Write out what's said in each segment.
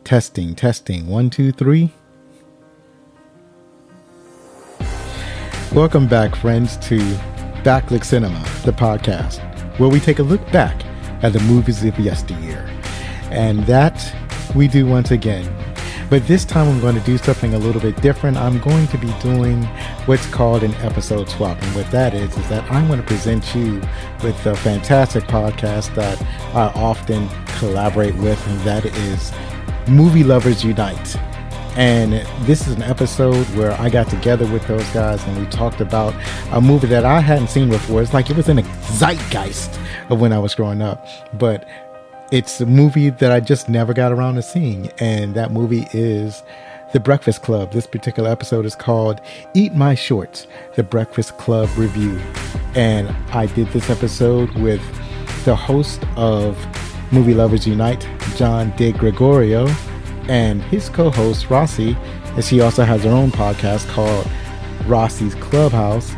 Testing, testing. 1, 2, 3. Welcome back, friends, to Backlook Cinema, the podcast, where we take a look back at the movies of yesteryear. And that we do once again. But this time I'm going to do something a little bit different. I'm going to be doing what's called an episode swap. And what that is that I'm going to present you with a fantastic podcast that I often collaborate with, and that is Movie Lovers Unite. And this is an episode where I got together with those guys and we talked about a movie that I hadn't seen before. It's like it was in a zeitgeist of when I was growing up, but it's a movie that I just never got around to seeing. And that movie is The Breakfast Club. This particular episode is called Eat My Shorts, The Breakfast Club Review. And I did this episode with the host of Movie Lovers Unite, John DiGregorio, and his co-host Rossie, as she also has her own podcast called Rossie's Clubhouse.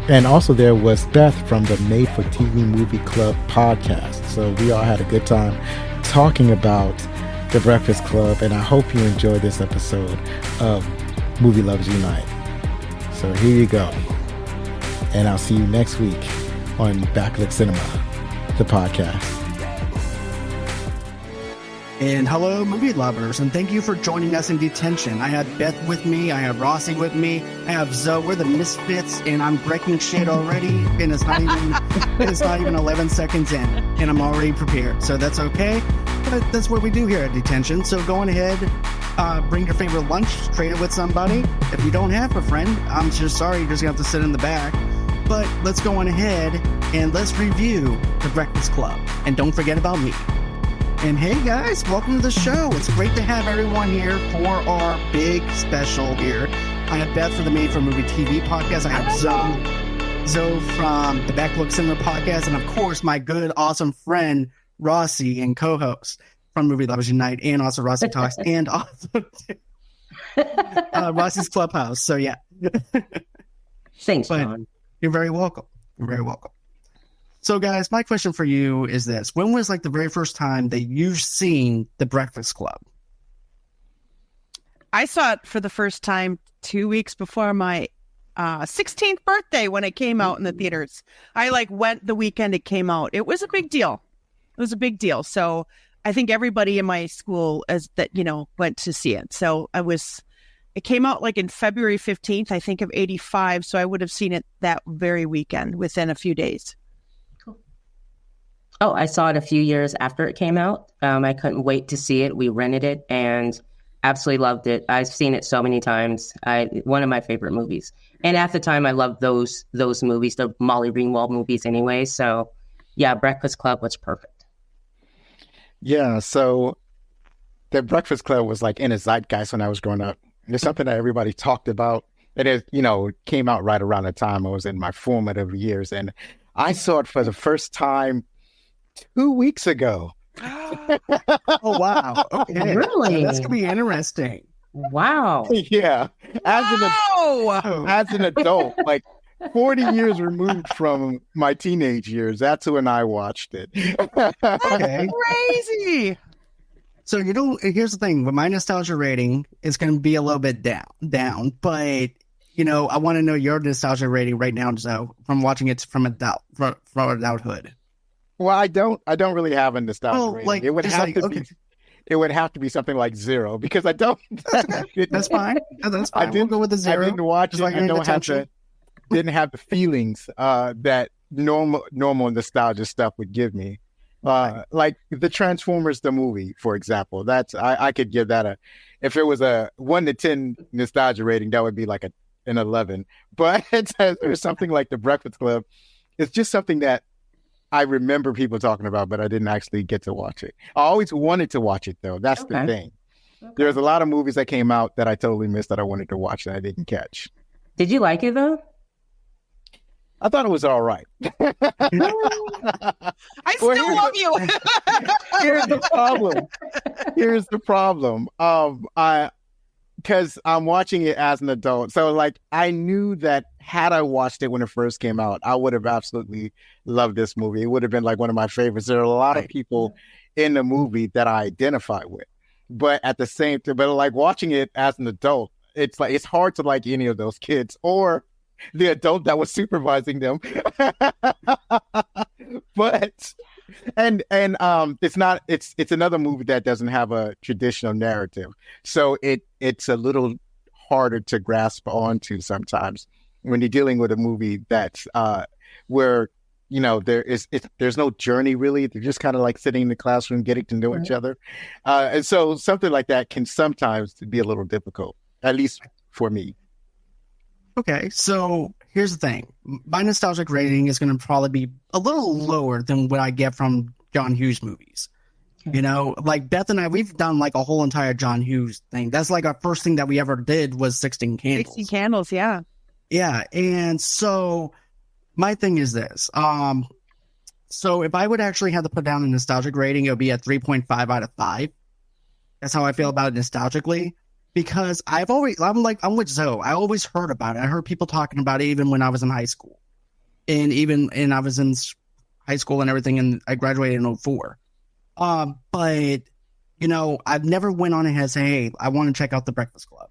And also there was Beth from the Made for TV Movie Club podcast. So we all had a good time talking about The Breakfast Club, and I hope you enjoy this episode of Movie Lovers Unite. So here you go. And I'll see you next week on Backlook Cinema, the podcast. And hello, movie lovers, and thank you for joining us in detention. I have Beth with me, I have Rossie with me, I have Zoe. We're the misfits, and I'm breaking shit already, and it's not even 11 seconds in, and I'm already prepared, so that's okay. But that's what we do here at detention. So go on ahead, bring your favorite lunch, trade it with somebody. If you don't have a friend, I'm just sorry, you're just gonna have to sit in the back. But let's go on ahead and let's review The Breakfast Club, and don't forget about me. And hey guys, welcome to the show. It's great to have everyone here for our big special here. I have Beth for the Made for Movie TV podcast. I have Zoe from the Backlook Cinema podcast, and of course my good, awesome friend Rossie and co-host from Movie Lovers Unite, and also Rossie Talks, and also Rossie's Clubhouse. So yeah. Thanks, John. You're very welcome. You're very welcome. So, guys, my question for you is this. When was, like, the very first time that you've seen The Breakfast Club? I saw it for the first time 2 weeks before my 16th birthday when it came out in the theaters. I, went the weekend it came out. It was a big deal. It was a big deal. So, I think everybody in my school went to see it. So, it came out, in February 15th, I think, of 85. So, I would have seen it that very weekend within a few days. Oh, I saw it a few years after it came out. I couldn't wait to see it. We rented it and absolutely loved it. I've seen it so many times. One of my favorite movies. And at the time, I loved those movies, the Molly Ringwald movies anyway. So, yeah, Breakfast Club was perfect. Yeah, so the Breakfast Club was in a zeitgeist when I was growing up. It's something that everybody talked about. It came out right around the time I was in my formative years. And I saw it for the first time 2 weeks ago. Oh, wow. Okay. Really? That's going to be interesting. Wow. Yeah. As an adult, 40 years removed from my teenage years, that's when I watched it. Okay. Crazy. So, here's the thing. With my nostalgia rating, it's going to be a little bit down. But, I want to know your nostalgia rating right now, so from watching it from adulthood. Well, I don't really have a nostalgia rating. It would have to be something like 0 because I don't. That's fine. That's fine. We'll go with the 0. I didn't watch it. I didn't have the feelings that normal nostalgia stuff would give me. Like the Transformers the movie, for example. That's I could give that if it was a 1 to 10 nostalgia rating, that would be like an 11. But there's something like The Breakfast Club. It's just something that I remember people talking about, but I didn't actually get to watch it. I always wanted to watch it, though. That's the thing. Okay. There's a lot of movies that came out that I totally missed that I wanted to watch that I didn't catch. Did you like it, though? I thought it was all right. I still love you. Here's the problem. Because I'm watching it as an adult. So, I knew that had I watched it when it first came out, I would have absolutely loved this movie. It would have been one of my favorites. There are a lot of people in the movie that I identify with. but at the same time, but like watching it as an adult, it's like it's hard to like any of those kids or the adult that was supervising them. But it's another movie that doesn't have a traditional narrative, so it's a little harder to grasp onto sometimes when you're dealing with a movie that's where there's no journey really. They're just kind of like sitting in the classroom getting to know each other, and so something like that can sometimes be a little difficult, at least for me. Okay, so here's the thing. My nostalgic rating is going to probably be a little lower than what I get from John Hughes movies. You know, like Beth and I, we've done like a whole entire John Hughes thing. That's like our first thing that we ever did was 16 Candles. 16 Candles, yeah. Yeah, and so my thing is this. So if I would actually have to put down a nostalgic rating, it would be a 3.5 out of 5. That's how I feel about it nostalgically. Because I'm with Zoe. I always heard about it. I heard people talking about it even when I was in high school. And I was in high school and everything, and I graduated in 2004. But, I've never went on and said, hey, I want to check out The Breakfast Club.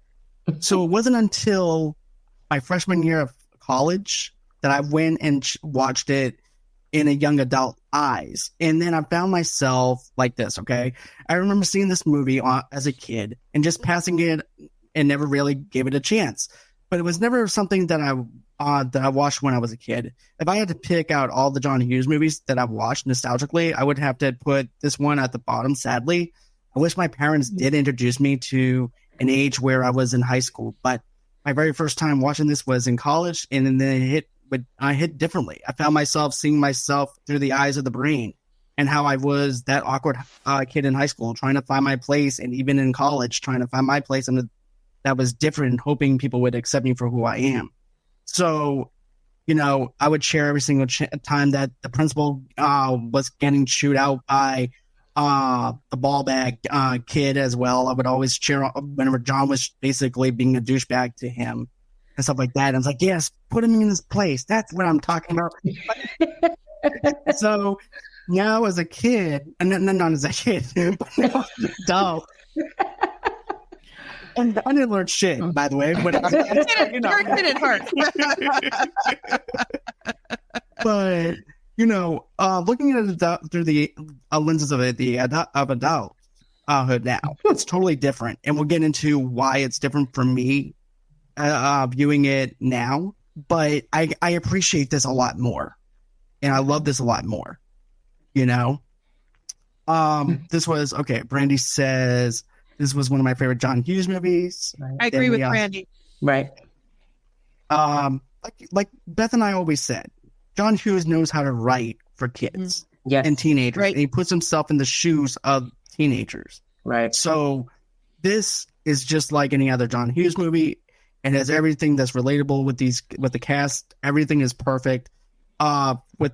So it wasn't until my freshman year of college that I went and watched it in a young adult eyes. And then I found myself like this, okay? I remember seeing this movie as a kid and just passing it and never really gave it a chance. But it was never something that I watched when I was a kid. If I had to pick out all the John Hughes movies that I've watched nostalgically, I would have to put this one at the bottom, sadly. I wish my parents did introduce me to an age where I was in high school. But my very first time watching this was in college, and then I hit differently. I found myself seeing myself through the eyes of the brain, and how I was that awkward kid in high school trying to find my place, and even in college trying to find my place, and that was different, hoping people would accept me for who I am. So, I would share every single time that the principal was getting chewed out by the ball bag kid as well. I would always cheer whenever John was basically being a douchebag to him and stuff like that. And I was like, yes, put him in his place. That's what I'm talking about. So now as a kid, and not as a kid, but now as an adult. And I didn't learn shit, by the way. But It hurt. But looking at it through the lenses of adulthood now, it's totally different, and we'll get into why it's different for me viewing it now. But I appreciate this a lot more, and I love this a lot more. This was okay. Brandy says this was one of my favorite John Hughes movies. Right. I agree with Brandy. Right. Like Beth and I always said, John Hughes knows how to write for kids and teenagers, right. And he puts himself in the shoes of teenagers. Right. So this is just like any other John Hughes movie. It has everything that's relatable with the cast. Everything is perfect. With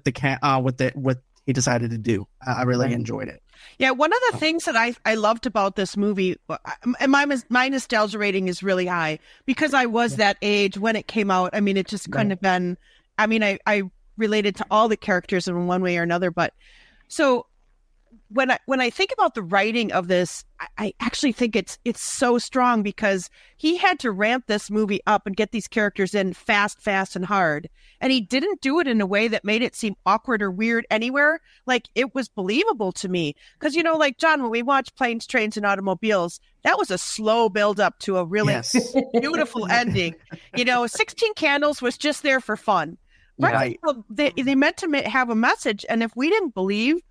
what he decided to do. I really enjoyed it. Yeah, one of the things that I loved about this movie, and my nostalgia rating is really high because I was that age when it came out. I mean, it just couldn't have been. I mean, I related to all the characters in one way or another. But so when I think about the writing of this, I actually think it's so strong because he had to ramp this movie up and get these characters in fast and hard. And he didn't do it in a way that made it seem awkward or weird anywhere. Like, it was believable to me. Because, like, John, when we watched Planes, Trains, and Automobiles, that was a slow build up to a really beautiful ending. 16 Candles was just there for fun. Right? So they meant to have a message. And if we didn't believe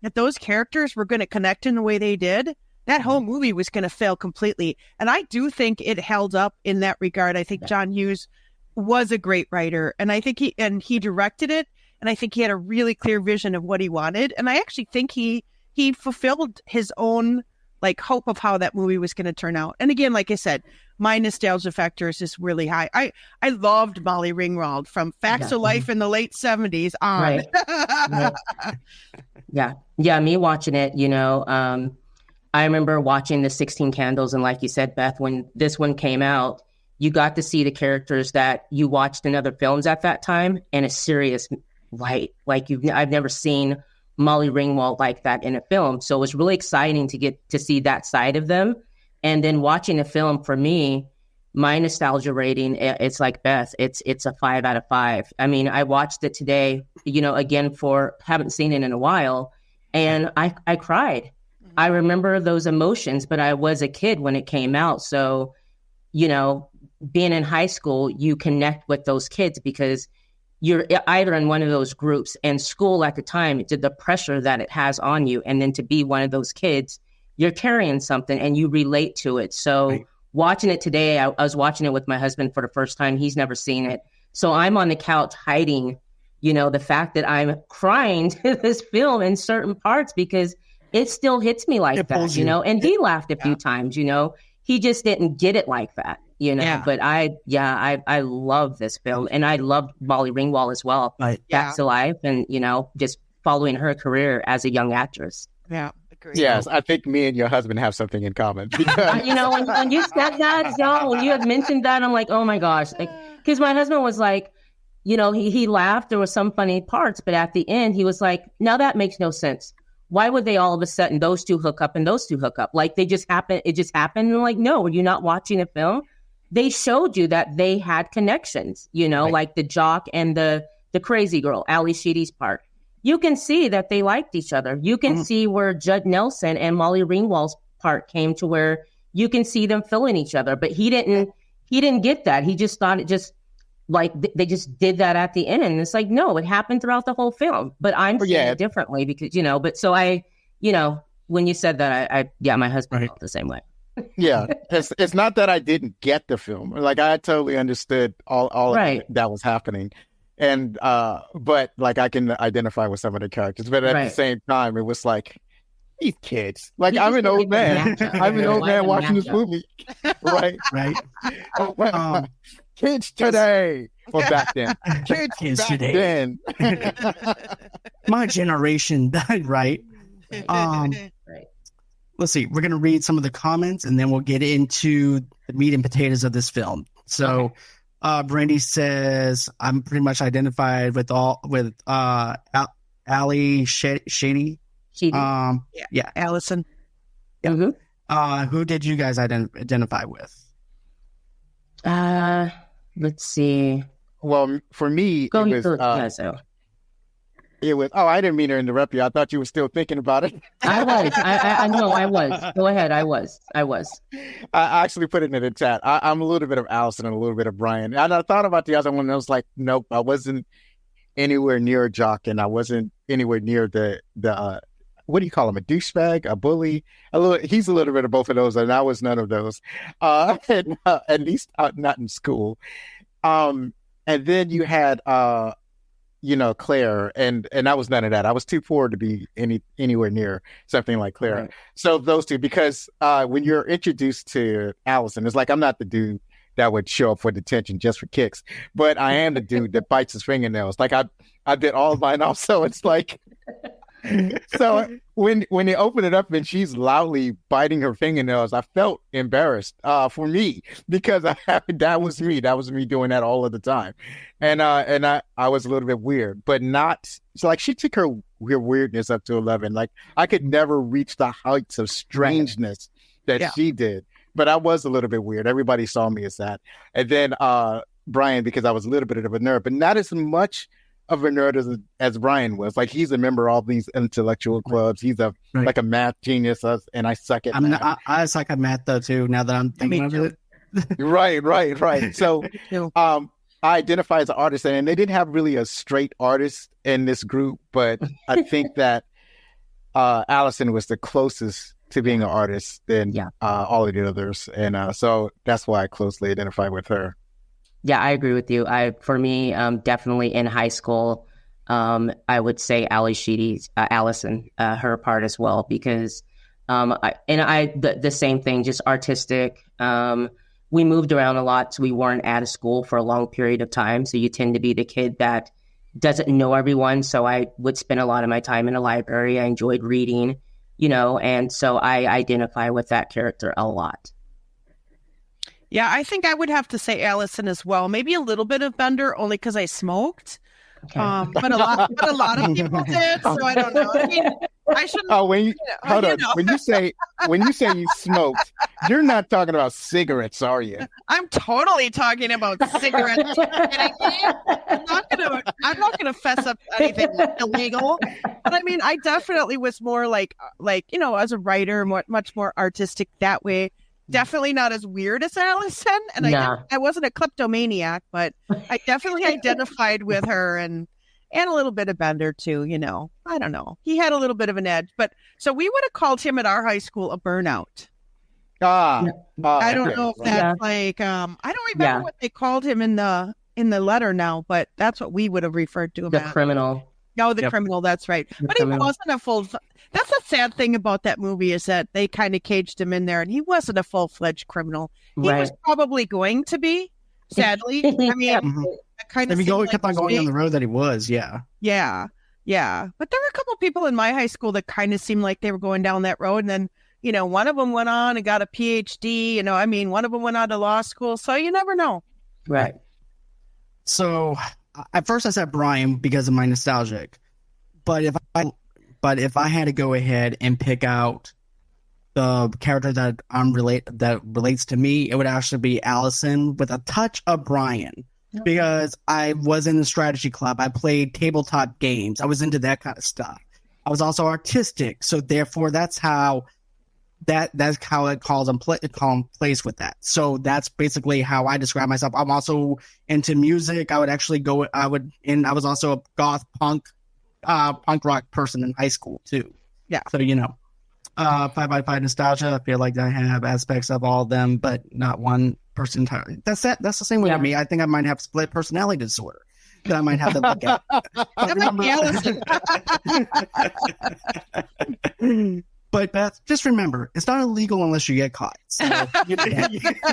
that those characters were going to connect in the way they did, that whole movie was going to fail completely. And I do think it held up in that regard. I think John Hughes was a great writer, and I think he directed it, and I think he had a really clear vision of what he wanted. And I actually think he fulfilled his own hope of how that movie was going to turn out. And again, like I said, my nostalgia factor is just really high. I loved Molly Ringwald from Facts of Life in the late 70s on. Right. Yeah. Me watching it, I remember watching the 16 Candles, and like you said, Beth, when this one came out, you got to see the characters that you watched in other films at that time in a serious light. I've never seen Molly Ringwald like that in a film. So it was really exciting to get to see that side of them. And then watching a film, for me, my nostalgia rating, it's like Beth, it's a 5 out of 5. I mean, I watched it today, again, haven't seen it in a while, and I cried. I remember those emotions, but I was a kid when it came out. So, being in high school, you connect with those kids because you're either in one of those groups, and school at the time, the pressure that it has on you. And then to be one of those kids, you're carrying something and you relate to it. So watching it today, I was watching it with my husband for the first time. He's never seen it. So I'm on the couch hiding, the fact that I'm crying to this film in certain parts because it still hits me like that, and he laughed a few times, he just didn't get it like that. But I love this film, and I love Molly Ringwald as well. Back to life, and just following her career as a young actress. Yeah, agreed. Yes, I think me and your husband have something in common. Because... when you said that, when you had mentioned that, I'm like, oh my gosh, because my husband was like, he laughed. There were some funny parts, but at the end, he was like, now that makes no sense. Why would they all of a sudden those two hook up and those two hook up? Like they just happened. It just happened. And I'm like, no, were you not watching a film? They showed you that they had connections, like the jock and the crazy girl, Ali Sheedy's part. You can see that they liked each other. You can see where Judd Nelson and Molly Ringwald's part came to where you can see them filling each other. But he didn't get that. He just thought it just like they just did that at the end. And it's like, no, it happened throughout the whole film. But I'm seeing it differently because, but so I, when you said that, my husband felt the same way. Yeah, it's not that I didn't get the film. Like I totally understood all of that was happening, and but like I can identify with some of the characters. But at the same time, it was like these kids. Like I'm an old man. I'm an old man watching this movie. Right. Kids today. Or back then. Kids back today. Then. My generation, right? Let's see. We're going to read some of the comments, and then we'll get into the meat and potatoes of this film. So, Brandy says, "I'm pretty much identified with Ali Sheedy." Allison. Yeah. Who did you guys identify with? Let's see. Well, for me, it was. Oh, I didn't mean to interrupt you. I thought you were still thinking about it. I was. I know. I was. Go ahead. I was. I actually put it in the chat. I'm a little bit of Allison and a little bit of Brian. And I thought about the other one. And I was like, nope. I wasn't anywhere near a jock, and I wasn't anywhere near the what do you call him? A douchebag, a bully. He's a little bit of both of those, and I was none of those. At least not in school. And then you had. Claire, and I was none of that. I was too poor to be anywhere near something like Claire. Right. So those two, because when you're introduced to Allison, it's like I'm not the dude that would show up for detention just for kicks, but I am the dude that bites his fingernails. Like I bit all of mine off, so it's like. So when they open it up and she's loudly biting her fingernails, I felt embarrassed for me because that was me. That was me doing that all of the time, and I was a little bit weird, but not. So like she took her weirdness up to 11. Like I could never reach the heights of strangeness that she did, but I was a little bit weird. Everybody saw me as that, and then Brian, because I was a little bit of a nerd, but not as much of a nerd as Brian was. Like he's a member of all these intellectual clubs. He's like a math genius, and I suck at math. I suck at math though too. Now that I'm thinking of it. Right. So, I identify as an artist, and they didn't have really a straight artist in this group, but I think that Allison was the closest to being an artist than all of the others, and so that's why I closely identify with her. Yeah, I agree with you. For me, definitely in high school, I would say Allison, her part as well, because the same thing, just artistic. We moved around a lot, so we weren't at a school for a long period of time. So you tend to be the kid that doesn't know everyone. So I would spend a lot of my time in a library. I enjoyed reading, and so I identify with that character a lot. Yeah, I think I would have to say Allison as well. Maybe a little bit of Bender, only because I smoked. Okay. But a lot of people did. So I don't know. I mean, I shouldn't. Oh, when you hold you on, know. when you say you smoked, you're not talking about cigarettes, are you? I'm totally talking about cigarettes. I'm not gonna fess up to anything illegal. But I mean, I definitely was more like as a writer, much more artistic that way. Definitely not as weird as Allison, and I wasn't a kleptomaniac, but I definitely identified with her and a little bit of Bender too. I don't know. He had a little bit of an edge, but so we would have called him at our high school a burnout. I don't know if that's I don't remember what they called him in the letter now, but that's what we would have referred to him The as. criminal. No, the criminal. That's right. But he wasn't a full. That's the sad thing about that movie is that they kind of caged him in there, and he wasn't a full-fledged criminal. He was probably going to be, sadly. I mean, if he kept on going on the road that he was, yeah. But there were a couple people in my high school that kind of seemed like they were going down that road, and then one of them went on and got a PhD. One of them went on to law school, so you never know. Right. So at first I said Brian because of my nostalgic, but if I had to go ahead and pick out the character that relates to me, it would actually be Allison with a touch of Brian, because I was in the strategy club. I played tabletop games. I was into that kind of stuff. I was also artistic, so therefore that's how it calls and plays with that. So that's basically how I describe myself. I'm also into music. I was also a goth punk rock person in high school too. Yeah. So 5x5 nostalgia. I feel like I have aspects of all of them, but not one person entirely. That's the same way with me. I think I might have split personality disorder that I might have to look at. But Beth, just remember, it's not illegal unless you get caught. So,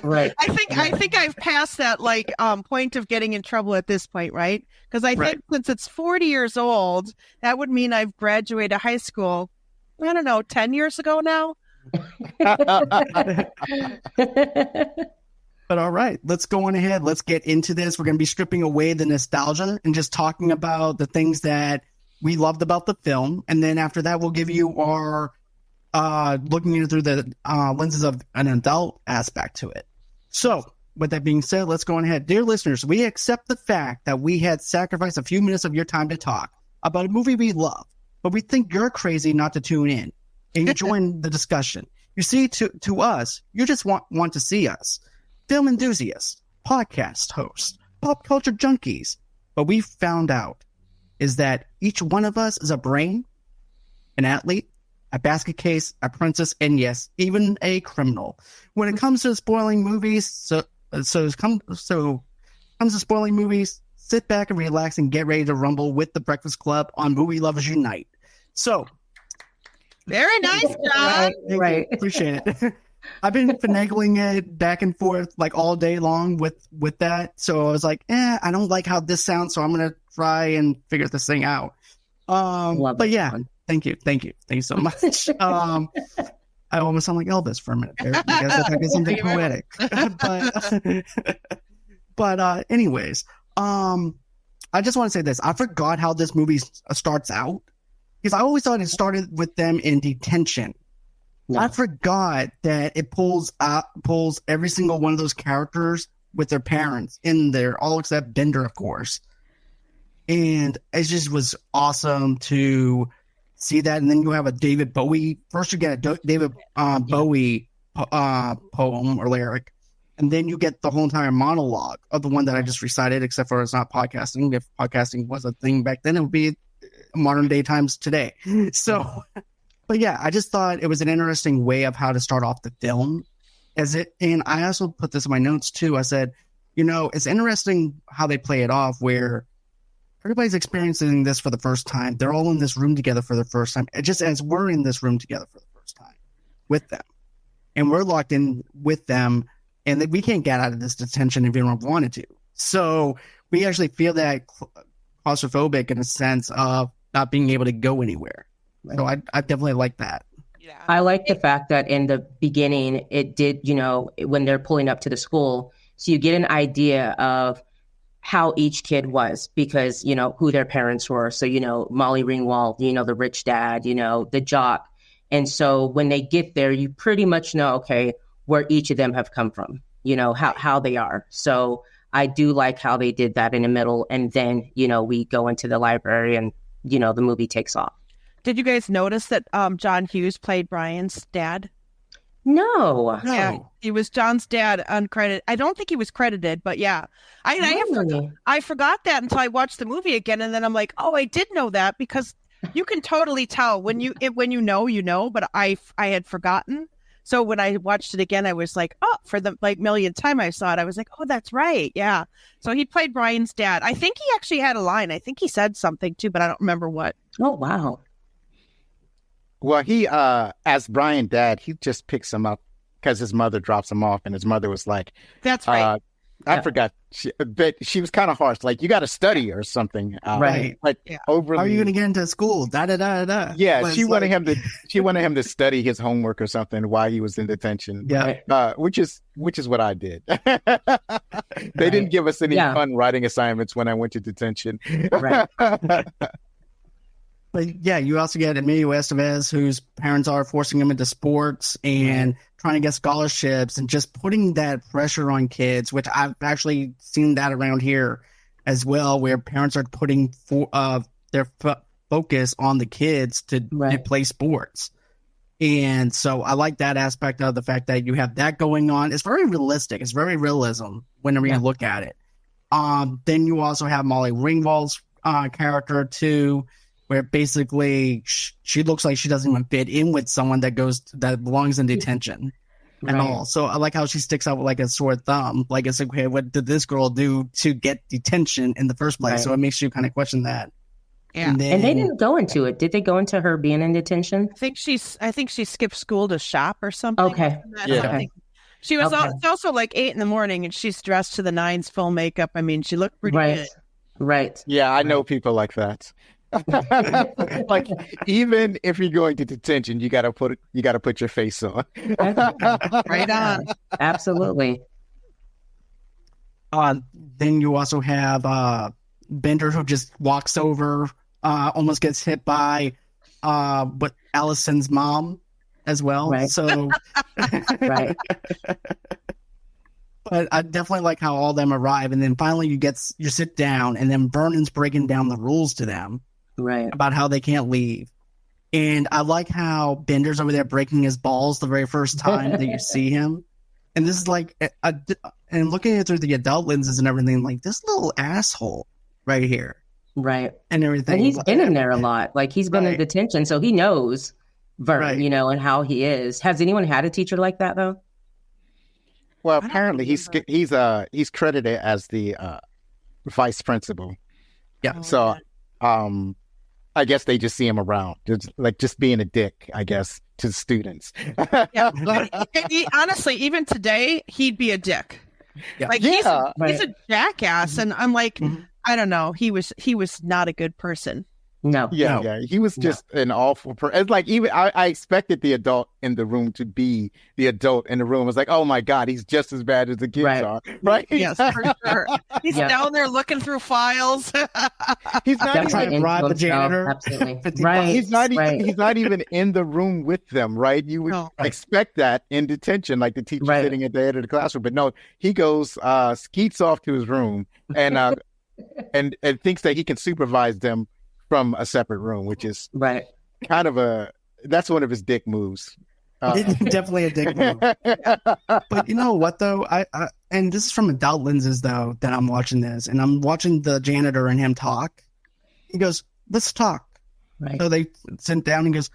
right. I think I've passed that point of getting in trouble at this point, right? Because I think since it's 40 years old, that would mean I've graduated high school. I don't know, 10 years ago now. But all right, let's go on ahead. Let's get into this. We're going to be stripping away the nostalgia and just talking about the things that we loved about the film, and then after that, we'll give you our looking at it through the lenses of an adult aspect to it. So, with that being said, let's go on ahead. Dear listeners, we accept the fact that we had sacrificed a few minutes of your time to talk about a movie we love, but we think you're crazy not to tune in and join the discussion. You see, to us, you just want to see us. Film enthusiasts, podcast hosts, pop culture junkies. What we found out is that each one of us is a brain, an athlete, a basket case, a princess, and yes, even a criminal. When it comes to spoiling movies, sit back and relax and get ready to rumble with the Breakfast Club on Movie Lovers Unite. So, very nice, John. Right. Appreciate it. I've been finagling it back and forth all day long with that. So I was like, I don't like how this sounds, so I'm gonna try and figure this thing out. But yeah. Fun. Thank you so much. I almost sound like Elvis for a minute there because I did something poetic. but anyways, I just want to say this. I forgot how this movie starts out because I always thought it started with them in detention. No. I forgot that it pulls every single one of those characters with their parents in there, all except Bender, of course. And it just was awesome to see that. And then you have a David Bowie. First you get a David Bowie poem or lyric. And then you get the whole entire monologue of the one that I just recited, except for it's not podcasting. If podcasting was a thing back then, it would be modern day times today. So, but yeah, I just thought it was an interesting way of how to start off the film. And I also put this in my notes too. I said, it's interesting how they play it off where everybody's experiencing this for the first time. They're all in this room together for the first time. Just as we're in this room together for the first time with them. And we're locked in with them. And we can't get out of this detention if we don't wanted to. So we actually feel that claustrophobic in a sense of not being able to go anywhere. So I definitely like that. Yeah. I like the fact that in the beginning, it did, when they're pulling up to the school, so you get an idea of how each kid was because, who their parents were. So, Molly Ringwald, the rich dad, the jock. And so when they get there, you pretty much know, okay, where each of them have come from, how they are. So I do like how they did that in the middle. And then, we go into the library and, the movie takes off. Did you guys notice that John Hughes played Brian's dad? No. Yeah, he was John's dad, uncredited. I don't think he was credited, but yeah. I forgot that until I watched the movie again, and then I'm like, oh, I did know that, because you can totally tell when you know, but I had forgotten. So when I watched it again, I was like, oh, for the millionth time I saw it, I was like, oh, that's right. Yeah. So he played Brian's dad. I think he actually had a line. I think he said something too, but I don't remember what. Oh, wow. Well, he, as Brian's dad, he just picks him up because his mother drops him off, and his mother was like, that's right. I forgot, but she was kind of harsh, like, you got to study or something. Right. Like, overly. How are you going to get into school? Da, da, da, da. Yeah, she wanted him to study his homework or something while he was in detention. Yeah. Which is what I did. They didn't give us any fun writing assignments when I went to detention. Right. But yeah, you also get Emilio Estevez, whose parents are forcing him into sports and trying to get scholarships and just putting that pressure on kids, which I've actually seen that around here as well, where parents are putting their focus on the kids to play sports. And so I like that aspect of the fact that you have that going on. It's very realistic. It's very realism whenever you look at it. Then you also have Molly Ringwald's character too, where basically she looks like she doesn't even fit in with someone that belongs in detention at all. So I like how she sticks out with like a sore thumb. Like, it's like, okay, what did this girl do to get detention in the first place? Right. So it makes you kind of question that. Yeah. And they didn't go into it. Did they go into her being in detention? I think she skipped school to shop or something. Okay. Okay. She was also like 8 a.m, and she's dressed to the nines, full makeup. I mean, she looked pretty good. Right. Yeah, I know people like that. Like, even if you're going to detention, you gotta put your face on. Right on. Absolutely. Then you also have Bender, who just walks over, almost gets hit by but Allison's mom as well. Right. So right. But I definitely like how all of them arrive, and then finally you sit down, and then Vernon's breaking down the rules to them. Right. About how they can't leave. And I like how Bender's over there breaking his balls the very first time that you see him. And this is like, and looking at it through the adult lenses and everything, like, this little asshole right here. Right. And everything. And he's been in there a lot. Like, he's been in detention, so he knows Vern, and how he is. Has anyone had a teacher like that, though? Well, apparently he's credited as the vice principal. Yeah. So, I guess they just see him around, just being a dick, I guess, to the students. Yeah. Honestly, even today, he'd be a dick. Yeah. Like, he's a jackass, and I'm like, I don't know. He was not a good person. No. Yeah. He was just an awful person. It's like, even I expected the adult in the room to be the adult in the room. It's like, oh my God, he's just as bad as the kids are. Right? Yes, for sure. He's down there looking through files. He's not even bribe the janitor. Absolutely. Right. He's not even in the room with them, right? You would expect that in detention, like the teacher sitting at the end of the classroom. But no, he goes, skeets off to his room and thinks that he can supervise them from a separate room, which is kind of that's one of his dick moves. Definitely a dick move. But you know what, though? I and this is from adult lenses, though, that I'm watching this, and I'm watching the janitor and him talk. He goes, let's talk. Right. So they sit down and goes,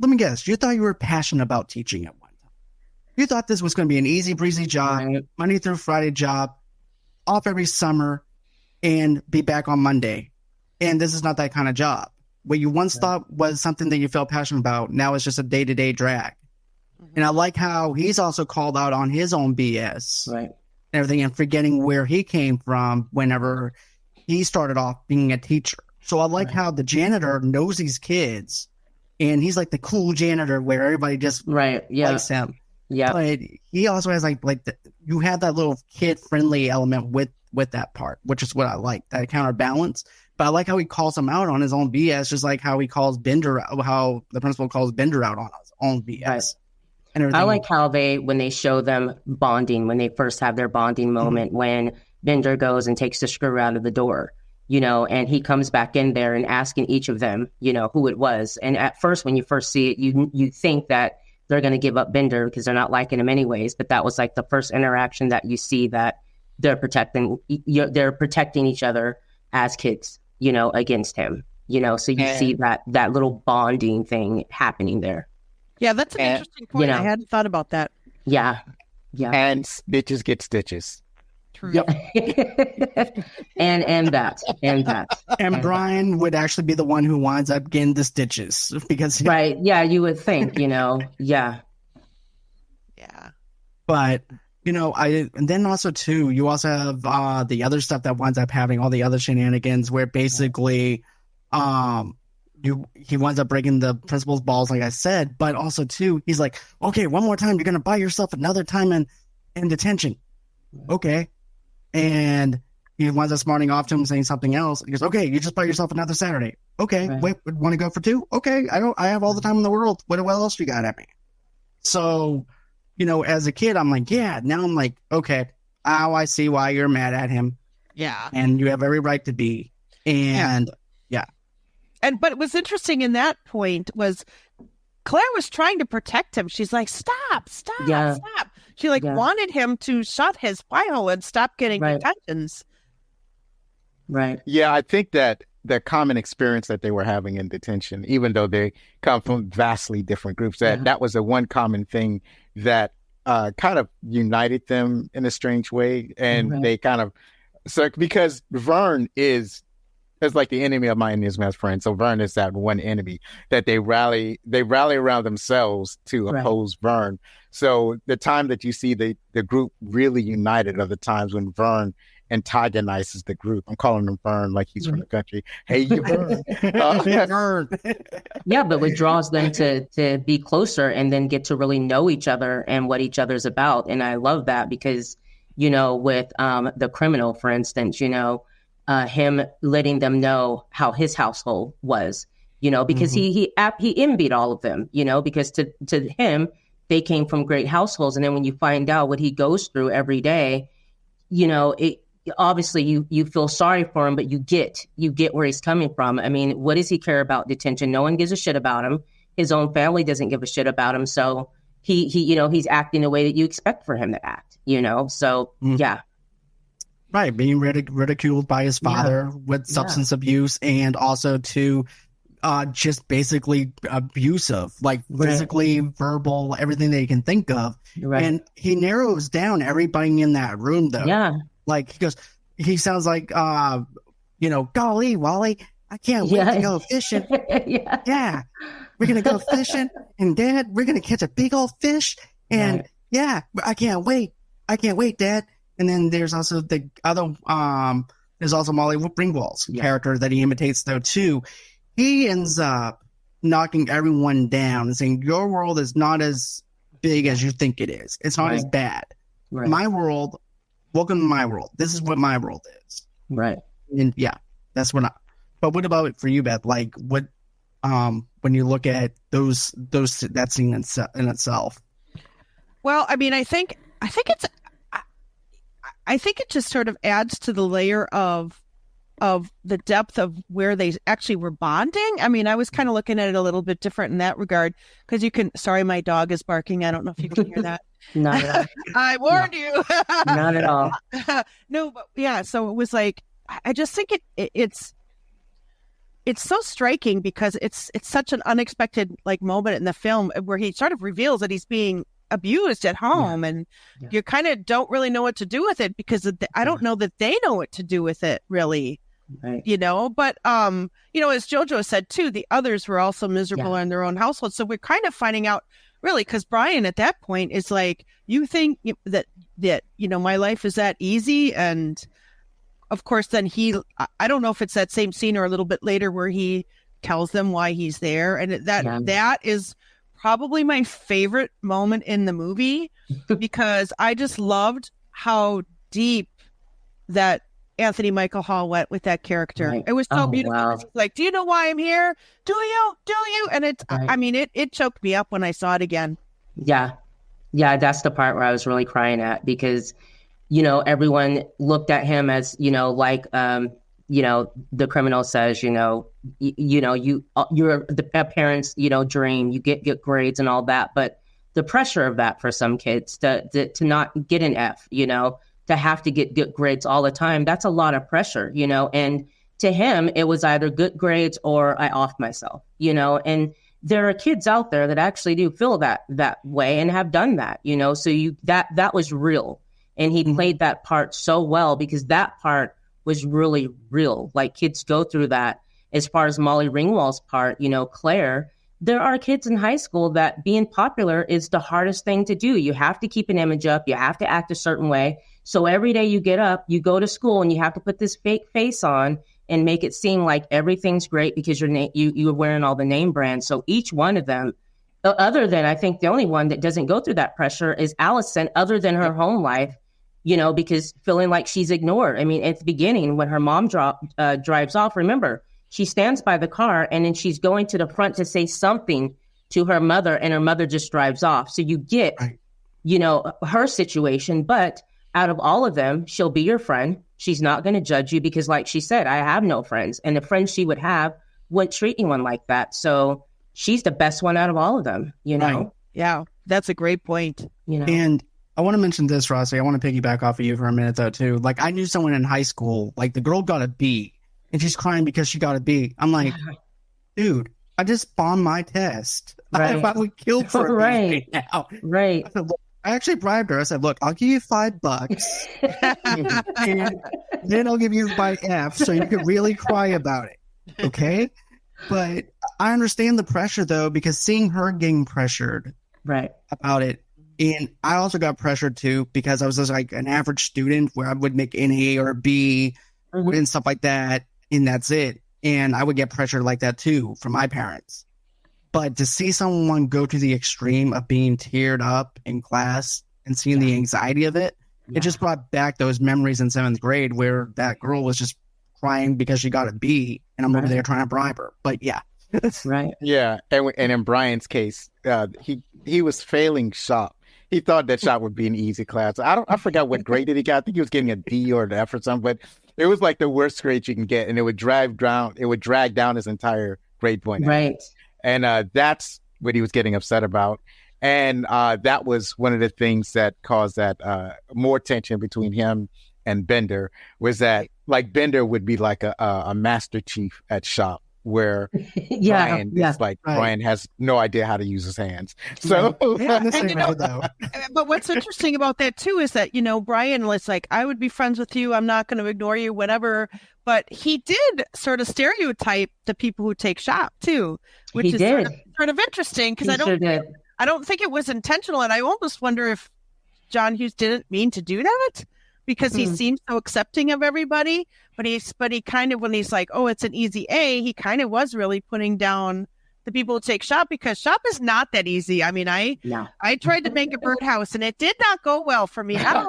let me guess, you thought you were passionate about teaching at one time. You thought this was going to be an easy breezy job, Monday through Friday job, off every summer, and be back on Monday. And this is not that kind of job. What you once thought was something that you felt passionate about, now it's just a day-to-day drag. And I like how he's also called out on his own BS and everything, and forgetting where he came from whenever he started off being a teacher. So I like how the janitor knows these kids, and he's like the cool janitor where everybody just likes him. Yeah. But he also has like you had that little kid friendly element with that part, which is what I like, that counterbalance. But I like how he calls him out on his own BS, just like how he calls Bender, how the principal calls Bender out on his own BS. Right. And everything. I like how when they show them bonding, when they first have their bonding moment, when Bender goes and takes the screw out of the door, and he comes back in there and asking each of them, who it was. And at first, when you first see it, you think that they're going to give up Bender because they're not liking him anyways. But that was like the first interaction that you see that they're protecting each other as kids, against him, so you see that little bonding thing happening there. Yeah, that's an interesting point. I hadn't thought about that. Yeah. And bitches get stitches. True. Yep. and that. And Brian would actually be the one who winds up getting the stitches because right. Yeah, you would think, Yeah. Yeah. But and then also too, you also have the other stuff that winds up having all the other shenanigans where basically he winds up breaking the principal's balls, like I said, but also too, he's like, okay, one more time, you're gonna buy yourself another time in detention. Okay. And he winds up smarting off to him, saying something else. He goes, okay, you just buy yourself another Saturday. Okay, right. Wait, want to go for 2? Okay, I have all the time in the world. What else you got at me? So, as a kid, I'm like, yeah. Now I'm like, okay, I see why you're mad at him. Yeah. And you have every right to be. And yeah. But it was interesting in that point was Claire was trying to protect him. She's like, stop. She wanted him to shut his pie hole and stop getting detentions. Right. Yeah, I think that the common experience that they were having in detention, even though they come from vastly different groups, that was the one common thing that kind of united them in a strange way. And they kind of, because Vern is like the enemy of my enemy's best friend. So Vern is that one enemy that they rally around themselves to oppose Vern. So the time that you see the group really united are the times when Vern antagonizes the group. I'm calling him Vern like he's from the country. Hey, you Vern. Vern. Yeah, but what draws them to be closer and then get to really know each other and what each other's about. And I love that because, with the criminal, for instance, him letting them know how his household was, because he envied all of them, because to him, they came from great households. And then when you find out what he goes through every day, obviously you feel sorry for him, but you get where he's coming from. I mean, what does he care about detention? No one gives a shit about him. His own family doesn't give a shit about him. So he's acting the way that you expect for him to act, so yeah. Right, being ridiculed by his father with substance abuse, and also to just basically abusive, like physically, verbal, everything that you can think of. Right. And he narrows down everybody in that room, though. Yeah. Like, he sounds like, golly, Wally, I can't wait to go fishing. Yeah. We're going to go fishing, and Dad, we're going to catch a big old fish. And I can't wait. Dad. And then there's also the other, there's also Molly Ringwald's character that he imitates, though, too. He ends up knocking everyone down and saying, your world is not as big as you think it is. It's not as bad. Right. My world, welcome to my world. This is what my world is. Right. And that's what but what about it for you, Beth? Like, what, when you look at that scene in itself? Well, I mean, I think it just sort of adds to the layer of the depth of where they actually were bonding. I mean, I was kind of looking at it a little bit different in that regard because sorry, my dog is barking. I don't know if you can hear that. Not at all. I warned you. Not at all. No, but yeah. So it was like, I just think it's so striking because it's such an unexpected moment in the film where he sort of reveals that he's being abused at home and you kind of don't really know what to do with it because I don't know that they know what to do with it really. Right. But as Jojo said too, the others were also miserable in their own household. So we're kind of finding out really, because Brian at that point is like, you think that my life is that easy? And of course, then I don't know if it's that same scene or a little bit later where he tells them why he's there. And that is probably my favorite moment in the movie because I just loved how deep that Anthony Michael Hall went with that character. Right. It was so beautiful. Wow. It's like, do you know why I'm here? Do you? And it's, Right. I mean, it choked me up when I saw it again. Yeah. That's the part where I was really crying at, because, everyone looked at him as, like, the criminal says, you're the parents, dream, you get good grades and all that. But the pressure of that for some kids to not get an F, to have to get good grades all the time, that's a lot of pressure, and to him, it was either good grades or I offed myself, and there are kids out there that actually do feel that way and have done that, so that was real. And he played that part so well, because that part was really real. Like, kids go through that. As far as Molly Ringwald's part, Claire, there are kids in high school that being popular is the hardest thing to do. You have to keep an image up. You have to act a certain way. So every day you get up, you go to school, and you have to put this fake face on and make it seem like everything's great because you're wearing all the name brands. So each one of them, other than, I think the only one that doesn't go through that pressure is Allison, other than her home life, because feeling like she's ignored. I mean, at the beginning, when her mom drives off, remember, she stands by the car and then she's going to the front to say something to her mother, and her mother just drives off. So you get, her situation, but out of all of them, she'll be your friend. She's not going to judge you because, like she said, I have no friends, and the friends she would have wouldn't treat anyone like that. So she's the best one out of all of them, Right. Yeah, that's a great point. And I want to mention this, Rossie. I want to piggyback off of you for a minute, though, too. Like, I knew someone in high school, like, the girl got a B, and she's crying because she got a B. I'm like, dude, I just bombed my test. Right. I would kill for a B right now. Right. I said, look, I actually bribed her. I said, look, I'll give you $5, and then I'll give you my F so you can really cry about it. Okay? But I understand the pressure, though, because seeing her getting pressured about it, and I also got pressured too because I was just like an average student where I would make an A or a B and stuff like that, and that's it. And I would get pressured like that too from my parents. But to see someone go to the extreme of being teared up in class and seeing the anxiety of it, it just brought back those memories in 7th grade where that girl was just crying because she got a B, and I'm over there trying to bribe her. But yeah. Right. Yeah. And in Brian's case, he was failing shop. He thought that shop would be an easy class. I forgot what grade did he get. I think he was getting a D or an F or something, but it was like the worst grade you can get, and it would drag down his entire grade point. Right. And that's what he was getting upset about. And that was one of the things that caused that more tension between him and Bender, was that, like, Bender would be like a master chief at shop, where Brian is like, Brian has no idea how to use his hands. So, but what's interesting about that too is that, Brian was like, I would be friends with you. I'm not going to ignore you, whatever. But he did sort of stereotype the people who take shop too, which is sort of interesting, because I don't think it was intentional. And I almost wonder if John Hughes didn't mean to do that, because he seemed so accepting of everybody. But he kind of, when he's like, oh, it's an easy A, he kind of was really putting down the people who take shop, because shop is not that easy. I mean, I tried to make a birdhouse, and it did not go well for me. I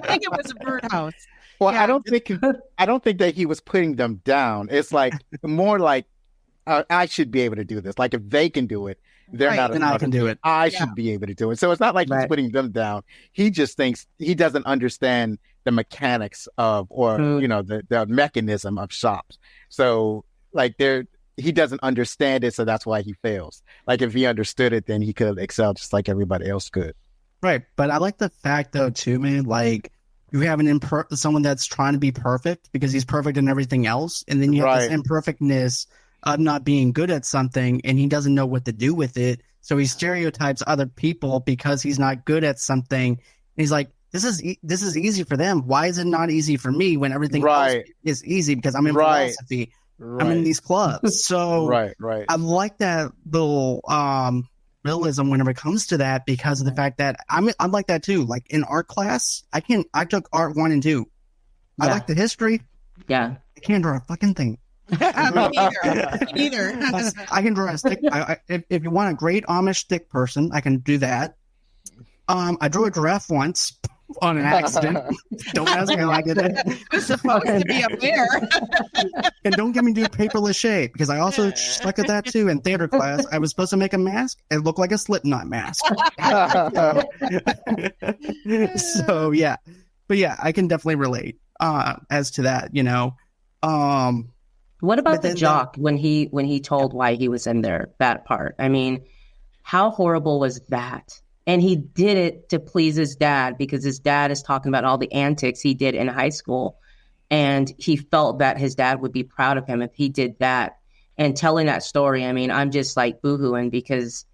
think it was a birdhouse. Well, yeah. I don't think that he was putting them down. It's like more like, I should be able to do this. Like, if they can do it, they're not. And I can do it. I should be able to do it. So it's not like he's putting them down. He just thinks he doesn't understand the mechanics of, or the mechanism of shops. So, like, he doesn't understand it, so that's why he fails. Like, if he understood it, then he could excel just like everybody else could. Right. But I like the fact, though, too, man, like, you have someone that's trying to be perfect because he's perfect in everything else, and then you have this imperfectness of not being good at something, and he doesn't know what to do with it. So he stereotypes other people because he's not good at something. And he's like, this is easy for them. Why is it not easy for me when everything else is easy? Because I'm in philosophy. I'm in these clubs. So I like that little realism whenever it comes to that, because of the fact that I'm like that too. Like, in art class, I took art 1 and 2. I like the history. Yeah. I can't draw a fucking thing. Neither. I can draw a stick. If you want a great Amish stick person, I can do that. I drew a giraffe once. on an accident. Don't ask me how I did it. It was supposed to be a bear. And don't get me do paper mache, because I also stuck at that too in theater class. I was supposed to make a mask. It looked like a Slipknot mask. So yeah, but yeah, I can definitely relate as to that. What about the jock when he told why he was in there? That part. I mean, how horrible was that? And he did it to please his dad, because his dad is talking about all the antics he did in high school. And he felt that his dad would be proud of him if he did that. And telling that story, I mean, I'm just like boohooing, because,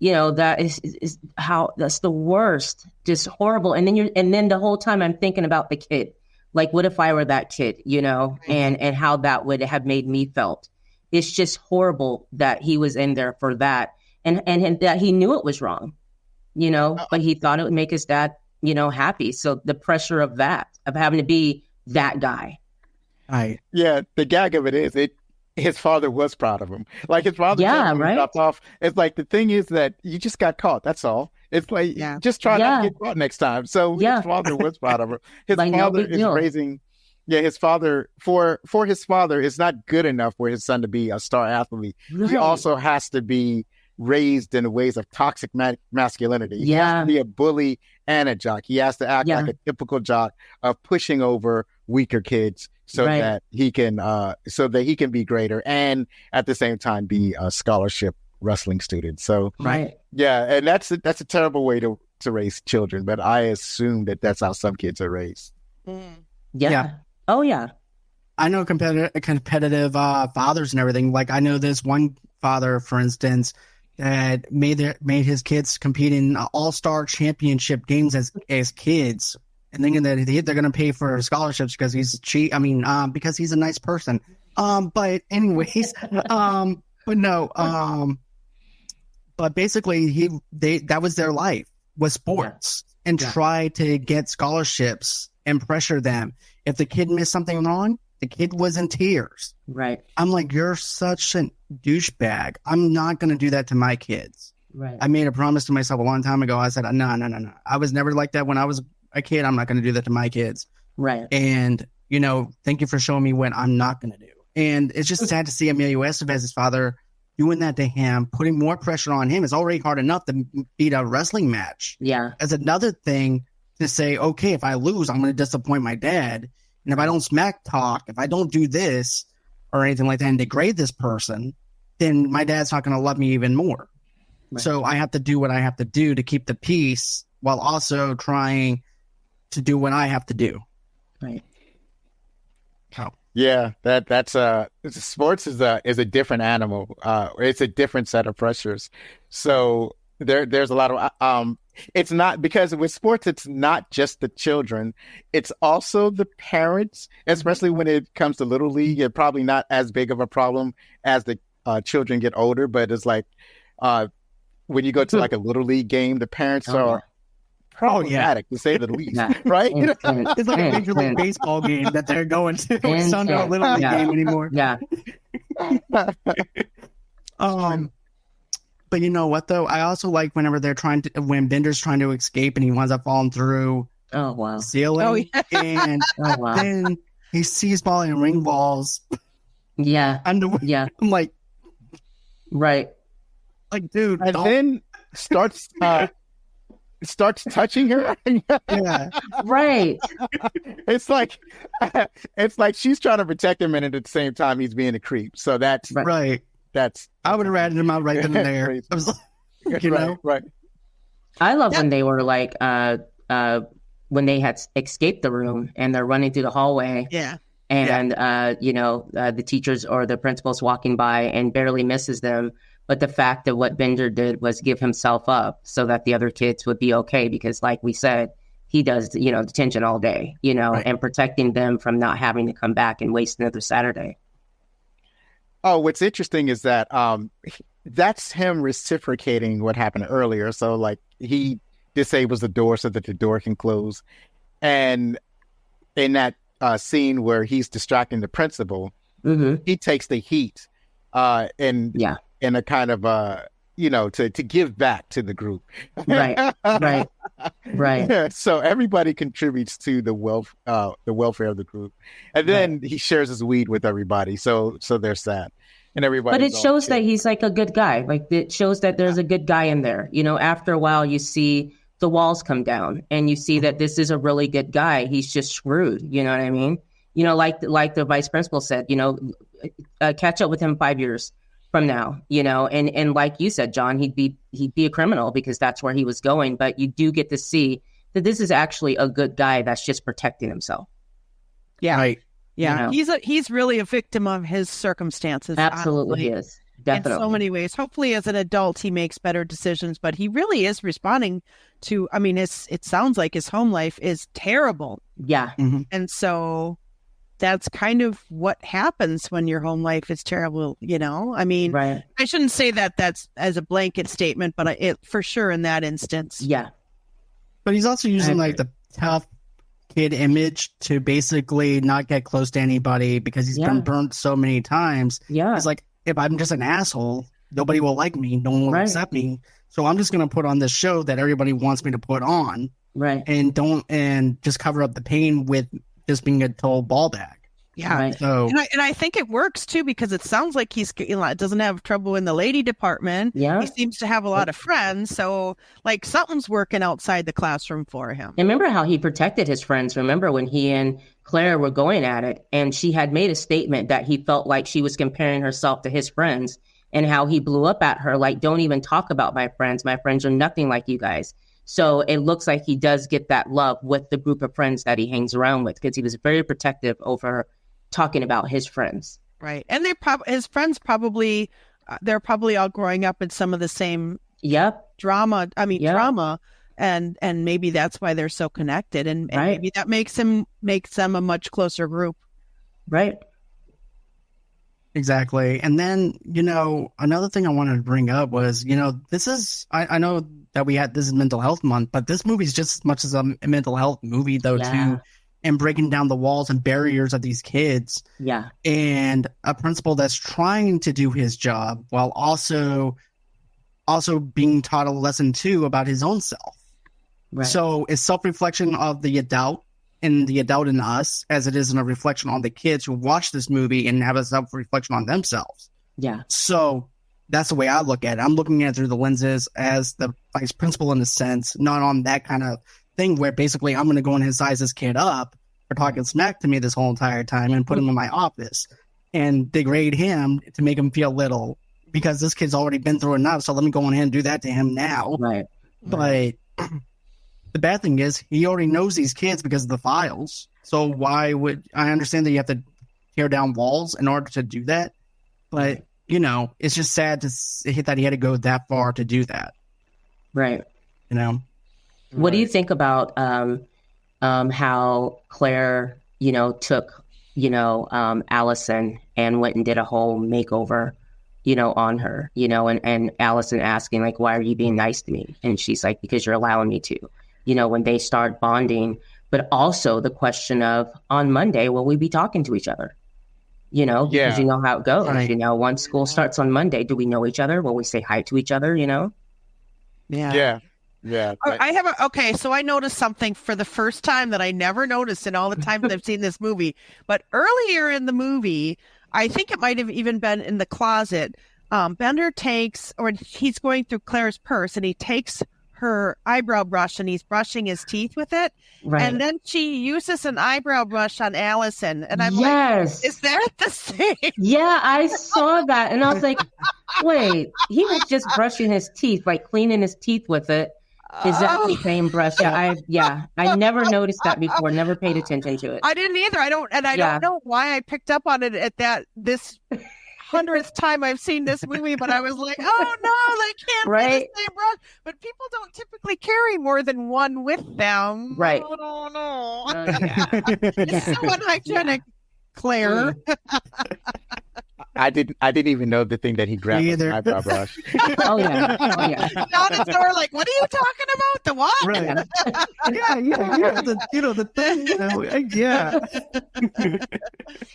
that is how, that's the worst, just horrible. And then the whole time I'm thinking about the kid. Like, what if I were that kid, and how that would have made me felt. It's just horrible that he was in there for that. And that he knew it was wrong. But he thought it would make his dad, happy. So the pressure of that, of having to be that guy. Yeah, the gag of it is his father was proud of him. Like, his father dropped off. It's like, the thing is that you just got caught. That's all. It's like, just try not to get caught next time. So his father was proud of him. His father is raising. Yeah, his father, for his father, it's not good enough for his son to be a star athlete. Right. He also has to be raised in ways of toxic masculinity. He has to be a bully and a jock. He has to act like a typical jock of pushing over weaker kids so that he can be greater, and at the same time be a scholarship wrestling student. So yeah, and that's a terrible way to raise children, but I assume that's how some kids are raised. Yeah. Oh yeah. I know competitive fathers and everything. Like, I know this one father, for instance, that made his kids compete in all-star championship games as kids, and thinking that they're going to pay for scholarships because he's cheap. I mean, because he's a nice person. But anyways, but no. But basically, that was their life, was sports, and try to get scholarships and pressure them. If the kid missed something wrong, the kid was in tears. Right. I'm like, you're such a douchebag. I'm not going to do that to my kids. Right. I made a promise to myself a long time ago. I said, no. I was never like that when I was a kid. I'm not going to do that to my kids. Right. And, thank you for showing me what I'm not going to do. And it's just sad to see Emilio Estevez's father doing that to him, putting more pressure on him. It's already hard enough to beat a wrestling match. Yeah. As another thing to say, okay, if I lose, I'm going to disappoint my dad. And if I don't smack talk, if I don't do this or anything like that and degrade this person, then my dad's not going to love me even more. Right. So I have to do what I have to do to keep the peace while also trying to do what I have to do. Right. Oh. Yeah, that's sports is a different animal. It's a different set of pressures. So there's a lot of it's not, because with sports, it's not just the children, it's also the parents, especially when it comes to Little League. It's probably not as big of a problem as the children get older, but it's like when you go to like a Little League game, the parents are problematic, to say the least, right? It's like a Major League Baseball game that they're going to. It's not a Little League game anymore. Yeah. But you know what, though? I also like whenever when Bender's trying to escape and he winds up falling through the ceiling. And then he sees ball and ring balls. Yeah. Underwear. Yeah. I'm like, right. Like, dude. And then starts touching her. Yeah. Right. It's like she's trying to protect him, and at the same time he's being a creep. So that's right. I would have ratted him out right then and there. I was like, right. I love when they were like, when they had escaped the room and they're running through the hallway. Yeah. And, the teachers or the principal's walking by and barely misses them. But the fact that what Bender did was give himself up so that the other kids would be okay. Because like we said, he does, detention all day, and protecting them from not having to come back and waste another Saturday. Oh, what's interesting is that that's him reciprocating what happened earlier. So like he disables the door so that the door can close. And in that scene where he's distracting the principal, he takes the heat in a kind of to give back to the group. Right. So everybody contributes to the welfare of the group, and then he shares his weed with everybody. So there's that, and everybody. But it shows that he's like a good guy. Like it shows that there's a good guy in there. After a while, you see the walls come down, and you see that this is a really good guy. He's just screwed. You know what I mean? Like the vice principal said. Catch up with him 5 years from now, and like you said, John, he'd be a criminal because that's where he was going. But you do get to see that this is actually a good guy that's just protecting himself. Yeah. Right. Yeah. He's really a victim of his circumstances. Absolutely, he is. Definitely. In so many ways. Hopefully as an adult, he makes better decisions, but he really is responding to, it sounds like his home life is terrible. Yeah. Mm-hmm. And so that's kind of what happens when your home life is terrible, Right. I shouldn't say that that's as a blanket statement, but it for sure in that instance. Yeah. But he's also using like the tough kid image to basically not get close to anybody because he's been burnt so many times. Yeah. He's like, if I'm just an asshole, nobody will like me. No one will accept me. So I'm just going to put on this show that everybody wants me to put on. Right. And just cover up the pain with just being a total ball bag. Yeah. Right. So, and I think it works too, because it sounds like he's doesn't have trouble in the lady department. Yeah. He seems to have a lot of friends. So like something's working outside the classroom for him. And remember how he protected his friends. Remember when he and Claire were going at it, and she had made a statement that he felt like she was comparing herself to his friends, and how he blew up at her like, don't even talk about my friends. My friends are nothing like you guys. So it looks like he does get that love with the group of friends that he hangs around with, because he was very protective over talking about his friends. Right. And his friends probably, they're probably all growing up in some of the same trauma. And maybe that's why they're so connected. And maybe that makes them a much closer group. Right. Exactly. And then, another thing I wanted to bring up was, this is, I know that this is Mental Health Month, but this movie is just as much as a mental health movie, though, too, and breaking down the walls and barriers of these kids. Yeah. And a principal that's trying to do his job while also being taught a lesson, too, about his own self. Right. So it's self-reflection of the adult and the adult in us, as it is in a reflection on the kids who watch this movie and have a self-reflection on themselves. Yeah. So that's the way I look at it. I'm looking at it through the lenses as the vice principal in a sense, not on that kind of thing where basically I'm going to go in and size this kid up for talking smack to me this whole entire time and put him in my office and degrade him to make him feel little, because this kid's already been through enough. So let me go in and do that to him now. Right. But the bad thing is he already knows these kids because of the files. So why would I understand that you have to tear down walls in order to do that? But, it's just sad that he had to go that far to do that. Right. What do you think about how Claire, took, Allison and went and did a whole makeover, on her, and Allison asking, like, why are you being nice to me? And she's like, because you're allowing me to, when they start bonding. But also the question of, on Monday, will we be talking to each other? Because you know how it goes. Right. Once school starts on Monday, do we know each other? Will we say hi to each other, Yeah. Yeah. So I noticed something for the first time that I never noticed in all the times I've seen this movie. But earlier in the movie, I think it might have even been in the closet, Bender he's going through Claire's purse and he takes her eyebrow brush and he's brushing his teeth with it. Right. And then she uses an eyebrow brush on Allison. And I'm like, is that the same? Yeah, I saw that. And I was like, wait, he was just brushing his teeth, like cleaning his teeth with it. Is that the same brush? I never noticed that before. Never paid attention to it. I didn't either. I don't know why I picked up on it at this 100th time I've seen this movie, but I was like, oh no, they can't be the same brush. But people don't typically carry more than one with them. Right. Oh no. It's so unhygienic, Claire. I didn't even know the thing that he grabbed was an eyebrow brush. Oh yeah. Down the door, like, what are you talking about? The what? Right. Yeah. The thing. Yeah.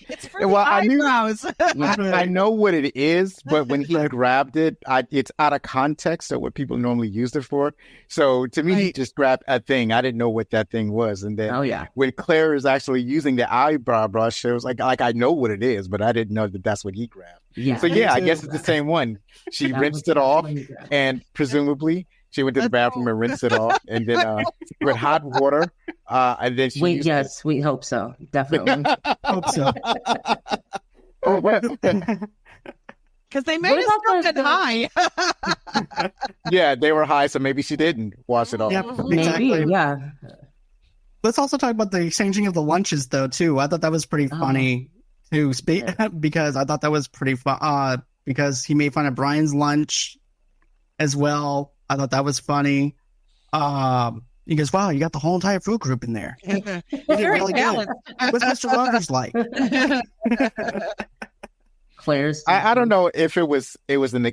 It's for the Well, I knew- eyebrows. I know what it is, but when he grabbed it, it's out of context of what people normally use it for. So to me, he just grabbed a thing. I didn't know what that thing was, and then when Claire is actually using the eyebrow brush, it was like I know what it is, but I didn't know that that's what he grabbed. Yeah. So I guess it's the same one. She rinsed it off, and presumably she went to the bathroom and rinsed it off, and then with hot water, and then she. We hope so. Definitely Hope so. Because they made us look high. Yeah, they were high, so maybe she didn't wash it off. Yeah, maybe. exactly. Yeah. Let's also talk about the exchanging of the lunches, though, too. I thought that was pretty funny to speak because I thought that was pretty fun. Because he made fun of Brian's lunch as well. I thought that was funny. He goes, "Wow, you got the whole entire food group in there. You did really good. What's Mr. Rogers like?" Claire's. I don't know if it was an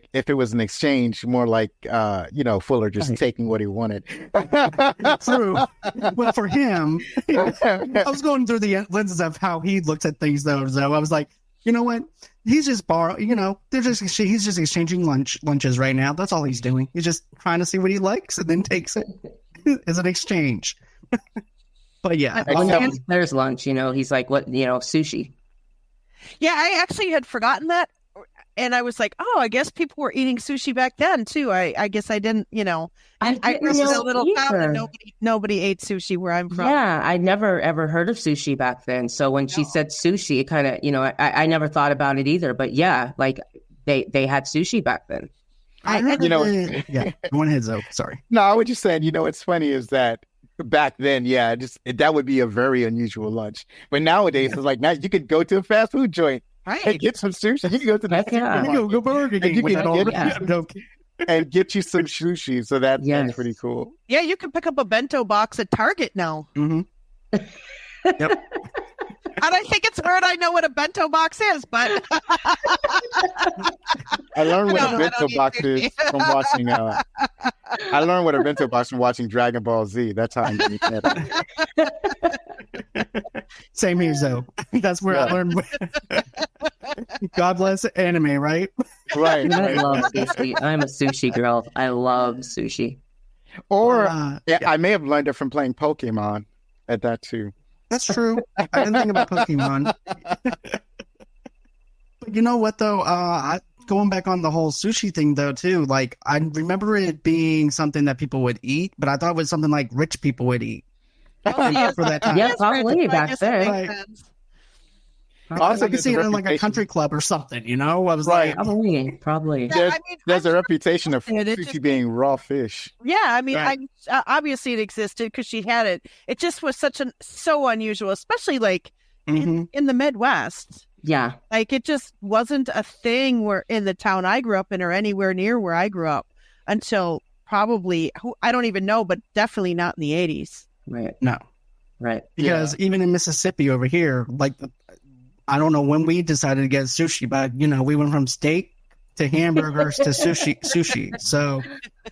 exchange, more like Fuller just taking what he wanted. True. Well, for him, I was going through the lenses of how he looks at things, though. So I was like, you know what? He's just he's just exchanging lunches right now. That's all he's doing. He's just trying to see what he likes and then takes it as an exchange. But yeah, Claire's lunch. He's like, what? Sushi. Yeah, I actually had forgotten that. And I was like, oh, I guess people were eating sushi back then, too. I guess I didn't, I was in a little town and nobody ate sushi where I'm from. Yeah, I never ever heard of sushi back then. So when she said sushi, it kind of, I never thought about it either. But yeah, like they had sushi back then. Yeah, go ahead, Zoe. Sorry. No, I was just saying, what's funny is that back then, that would be a very unusual lunch. But nowadays, it's like, now you could go to a fast food joint. Right. And get some sushi. You can go to the go Burger King. And get you some sushi. So that's pretty cool. Yeah, you can pick up a bento box at Target now. Mm-hmm. Yep. And I think it's weird I know what a bento box is, but I learned what a bento box is from watching. I learned what a bento box from watching Dragon Ball Z. That's how I knew that. Same here, Zoe. That's where I learned. God bless anime, right? Right. I love sushi. I'm a sushi girl. I love sushi. Or I may have learned it from playing Pokemon at that too. That's true. I didn't think about Pokemon. But you know what, though? Going back on the whole sushi thing, though, too, like, I remember it being something that people would eat, but I thought it was something like rich people would eat. For that time. Yeah, probably back then. Like, also, I could see it in like a country club or something, I was like, probably. There's a reputation of sushi being raw fish. Yeah, I mean, obviously it existed because she had it. It just was so unusual, especially like in the Midwest. Yeah, like it just wasn't a thing where in the town I grew up in or anywhere near where I grew up until probably I don't even know, but definitely not in the 80s. Right. No. Right. Because even in Mississippi over here, like I don't know when we decided to get sushi, but we went from steak to hamburgers to sushi. So,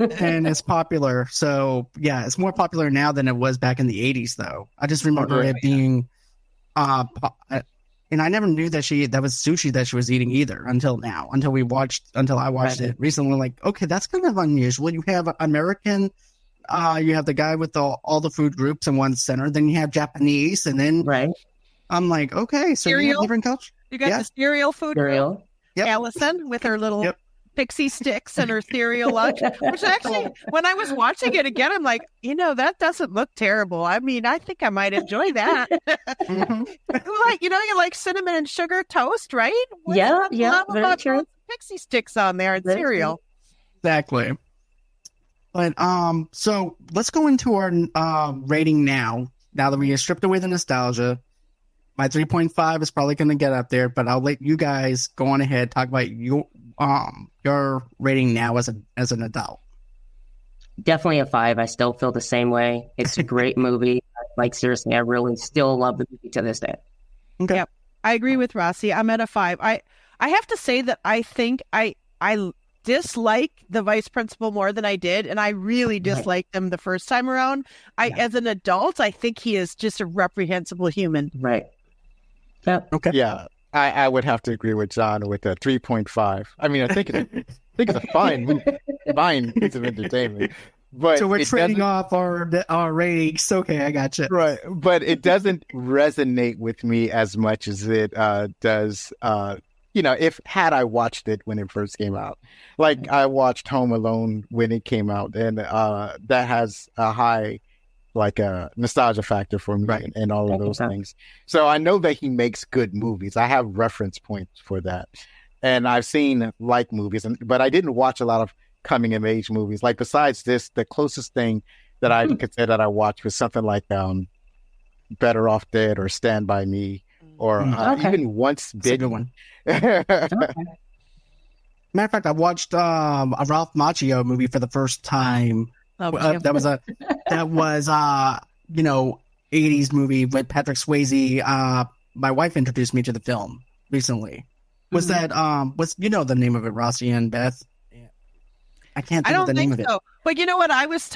and it's popular. So yeah, it's more popular now than it was back in the 80s though. I just remember it being, and I never knew that was sushi that she was eating either until I watched it recently. Like, okay, that's kind of unusual. You have American, you have the guy with all the food groups in one center, then you have Japanese, and then I'm like, okay, so you have different culture. You got the cereal food. Yep. Allison with her little pixie sticks and her cereal lunch, which actually, when I was watching it again, I'm like, that doesn't look terrible. I mean, I think I might enjoy that. Like, you like cinnamon and sugar toast, right? Yeah, very true. Pixie sticks on there and cereal. Exactly. But so let's go into our rating now. Now that we have stripped away the nostalgia, my 3.5 is probably going to get up there, but I'll let you guys go on ahead, talk about your rating now as an adult. Definitely a 5. I still feel the same way. It's a great movie. Like, seriously, I really still love the movie to this day. Okay. Yep. I agree with Rossie. I'm at a 5. I have to say that I think I dislike the vice principal more than I did, and I really disliked him the first time around. As an adult, I think he is just a reprehensible human. Right. Yep. Okay. Yeah, I would have to agree with John with a 3.5. I mean, I think it's a fine piece of entertainment. But so we're trading off our ratings. Okay, I gotcha. Right, but it doesn't resonate with me as much as it does. If had I watched it when it first came out, like I watched Home Alone when it came out, and that has a high nostalgia factor for me, and all of those things. So I know that he makes good movies. I have reference points for that, and I've seen movies, but I didn't watch a lot of coming of age movies. Like besides this, the closest thing that I could say that I watched was something like Better Off Dead or Stand By Me, or even Once Bitten. That's a good one. Matter of fact, I watched a Ralph Macchio movie for the first time. That was 80s movie with Patrick Swayze. My wife introduced me to the film recently. Was that the name of it, Rossie and Beth? I can't think of the name of it. But you know what? I was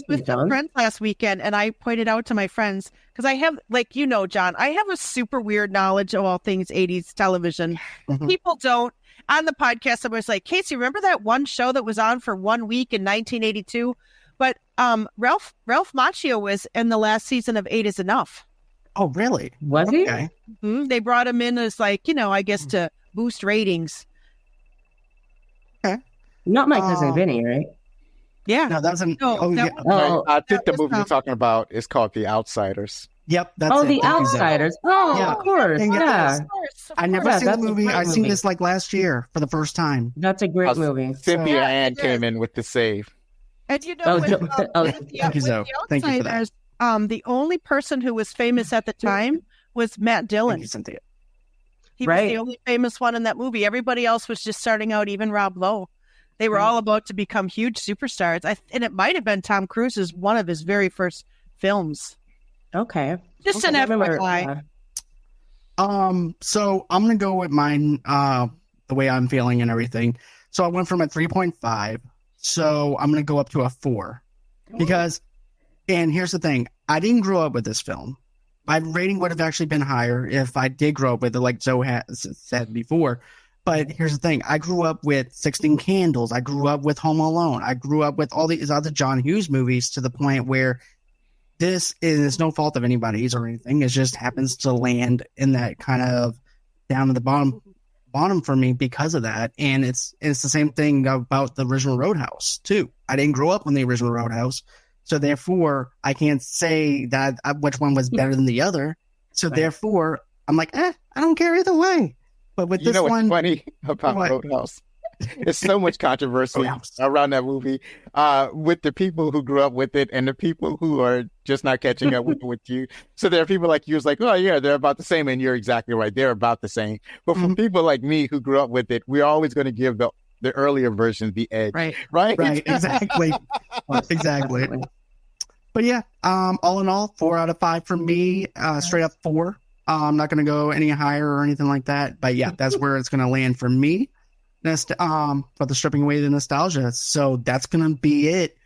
with some friends last weekend, and I pointed out to my friends, because I have, John, I have a super weird knowledge of all things 80s television. Mm-hmm. People don't. On the podcast, I was like, Casey, remember that one show that was on for 1 week in 1982? But Ralph Macchio was in the last season of 8 is Enough. Oh, really? Was he? Mm-hmm. They brought him in as I guess to boost ratings. Okay. Not My Cousin Vinny, right? Yeah. No, that's an. I think the movie you're talking about is called The Outsiders. Yep. That's it. The Outsiders. Oh, yeah. Of course. Yeah. I never seen the movie. I seen this last year for the first time. That's a great movie. Cynthia Ann came in with the save. And thank you, Zoe. Thank you for that. The only person who was famous at the time was Matt Dillon. Thank you, Cynthia. He was the only famous one in that movie. Everybody else was just starting out, even Rob Lowe. They were all about to become huge superstars. And it might have been Tom Cruise's one of his very first films. Okay. Just an FYI. So I'm going to go with mine, the way I'm feeling and everything. So I went from a 3.5. So I'm going to go up to a 4. Because, and here's the thing, I didn't grow up with this film. My rating would have actually been higher if I did grow up with it, like Zoe has said before. But here's the thing. I grew up with 16 Candles. I grew up with Home Alone. I grew up with all these other John Hughes movies, to the point where this is no fault of anybody's or anything. It just happens to land in that kind of down at the bottom for me because of that. And it's the same thing about the original Roadhouse too. I didn't grow up on the original Roadhouse, so therefore I can't say that which one was better than the other. So therefore I'm like, I don't care either way. But with this one, what's funny about Roadhouse? There's so much controversy around that movie with the people who grew up with it and the people who are just not catching up with you. So there are people like you who's like, oh yeah, they're about the same, and you're exactly right, they're about the same. But for people like me who grew up with it, we're always going to give the earlier version the edge. Right, exactly. Exactly. But yeah, all in all, 4 out of 5 for me, straight up 4. I'm not going to go any higher or anything like that. But yeah, that's where it's going to land for me. For the stripping away the nostalgia. So that's going to be it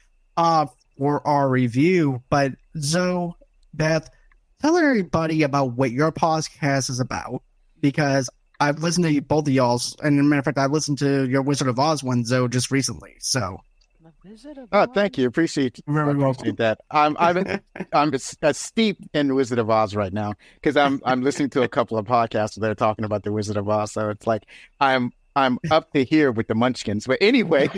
for our review. But Zoe, Beth, tell everybody about what your podcast is about, because I've listened to both of y'all's. And as a matter of fact, I've listened to your Wizard of Oz one, Zoe, just recently. So. Thank you. Appreciate that. I'm steep in Wizard of Oz right now, because I'm listening to a couple of podcasts that are talking about the Wizard of Oz. So it's like I'm up to here with the Munchkins. But anyway,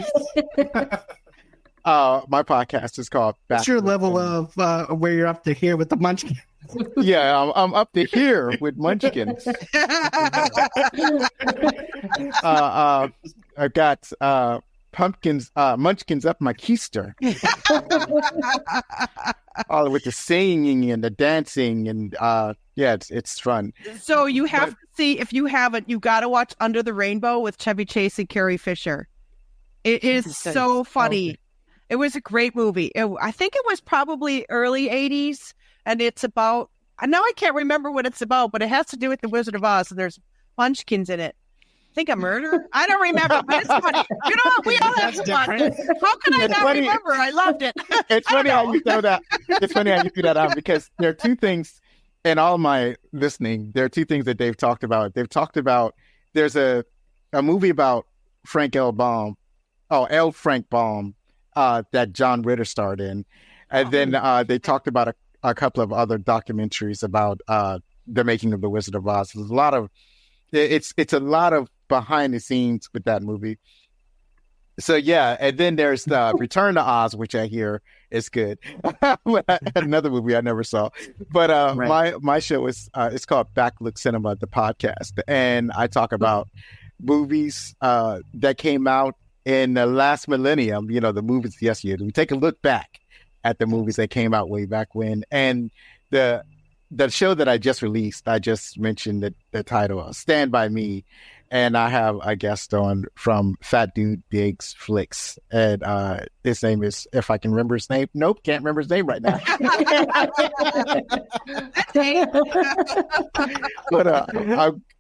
my podcast is called What's your level of where you're up to here with the Munchkins? Yeah, I'm up to here with Munchkins. I've got Munchkins up my keister. All with the singing and the dancing, and it's fun. So you have to see, if you haven't, you got to watch Under the Rainbow with Chevy Chase and Carrie Fisher. It is so funny. It was a great movie. I think it was probably early 80s, and it's about, now I can't remember what it's about, but it has to do with the Wizard of Oz, and there's a munchkins in it. I think a murder? I don't remember, but it's funny. You know what? We all have fun. How can I not remember? I loved it. It's funny how you throw that. It's funny how you threw that out because there are two things in all my listening. There are two things that they've talked about. They've talked about there's a movie about Frank L. Baum, L. Frank Baum, that John Ritter starred in, and then they talked about a couple of other documentaries about the making of The Wizard of Oz. There's a lot of it's a lot of behind the scenes with that movie. So yeah, and then there's the Return to Oz, which I hear is good. Another movie I never saw, but my show is it's called Backlook Cinema, the podcast, and I talk about movies that came out in the last millennium. You know, the movies yesteryear. We take a look back at the movies that came out way back when, and the show that I just released, I just mentioned the title, Stand By Me. And I have a guest on from Fat Dude Digs Flicks. And his name is, if I can remember his name. Nope, can't remember his name right now. But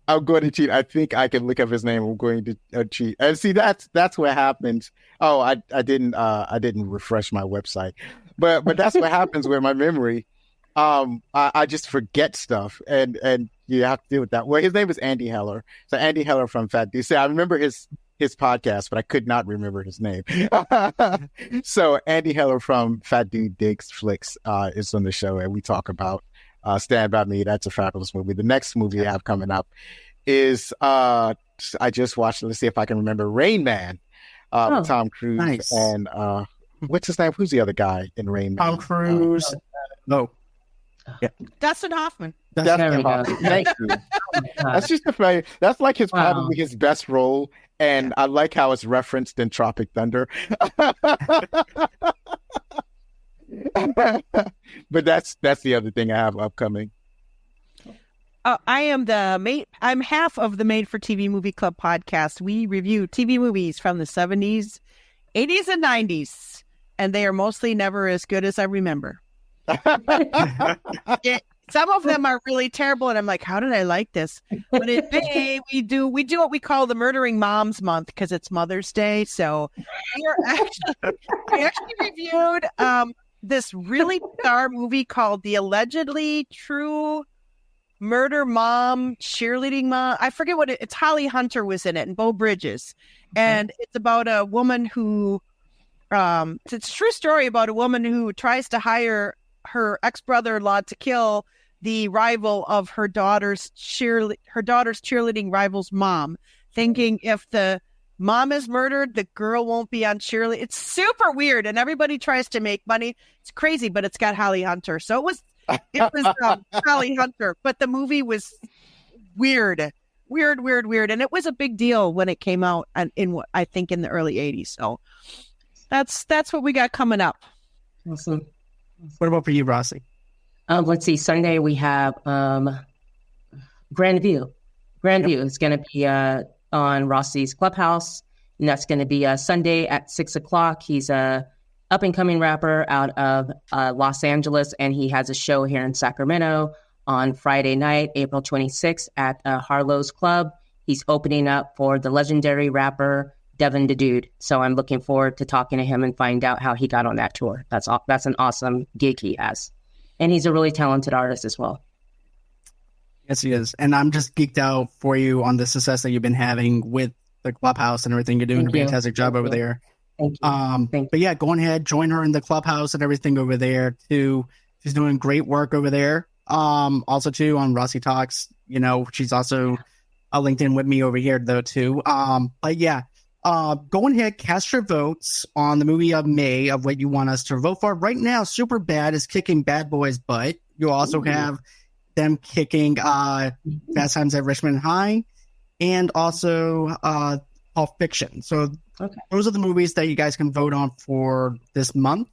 I'm going to cheat. I think I can look up his name. I'm going to cheat. And see, that's what happens. Oh, I didn't refresh my website. But that's what happens with my memory. I just forget stuff, and you have to deal with that. Well, his name is Andy Heller. So Andy Heller from Fat Dude. See, I remember his podcast, but I could not remember his name. So Andy Heller from Fat Dude Digs Flicks is on the show, and we talk about Stand By Me. That's a fabulous movie. The next movie I have coming up is I just watched. Let's see if I can remember. Rain Man with Tom Cruise. Nice. And what's his name? Who's the other guy in Rain Man? Tom Cruise. Yeah. Dustin Hoffman. Dustin Hoffman. Thank you. That's just a funny. That's like probably his best role, and I like how it's referenced in Tropic Thunder. But that's the other thing I have upcoming. I am I'm half of the Made for TV Movie Club podcast. We review TV movies from the 70s, 80s, and 90s, and they are mostly never as good as I remember. Some of them are really terrible, and I'm like, how did I like this? But in May, we do what we call the Murdering Moms Month because it's Mother's Day. So we actually reviewed this really bizarre movie called The Allegedly True Murder Mom, Cheerleading Mom. I forget what it's. Holly Hunter was in it, and Beau Bridges, and it's about a woman who. It's a true story about a woman who tries to hire her ex-brother-in-law to kill the rival of her daughter's cheerleading rival's mom, thinking if the mom is murdered, the girl won't be on cheerleading. It's super weird, and everybody tries to make money. It's crazy, but it's got Holly Hunter. So it was Holly Hunter, but the movie was weird, and it was a big deal when it came out in what I think in the early 80s. So that's what we got coming up. Awesome. What about for you, Rossie? Let's see. Sunday we have Grand View. Grand View is going to be on Rossie's Clubhouse, and that's going to be Sunday at 6:00. He's a up and coming rapper out of Los Angeles, and he has a show here in Sacramento on Friday night, April 26th at Harlow's Club. He's opening up for the legendary rapper Devin the Dude. So I'm looking forward to talking to him and find out how he got on that tour. That's an awesome gig he has. And he's a really talented artist as well. Yes, he is. And I'm just geeked out for you on the success that you've been having with the Clubhouse and everything. You're doing a fantastic job over there. Thank you. But yeah, go ahead, join her in the Clubhouse and everything over there too. She's doing great work over there. Also too on Rossie Talks, she's also a LinkedIn with me over here though too. But yeah, go ahead, cast your votes on the movie of May of what you want us to vote for. Right now, Superbad is kicking Bad Boys' butt. You also have them kicking Fast Times at Richmond High and also Pulp Fiction. So those are the movies that you guys can vote on for this month.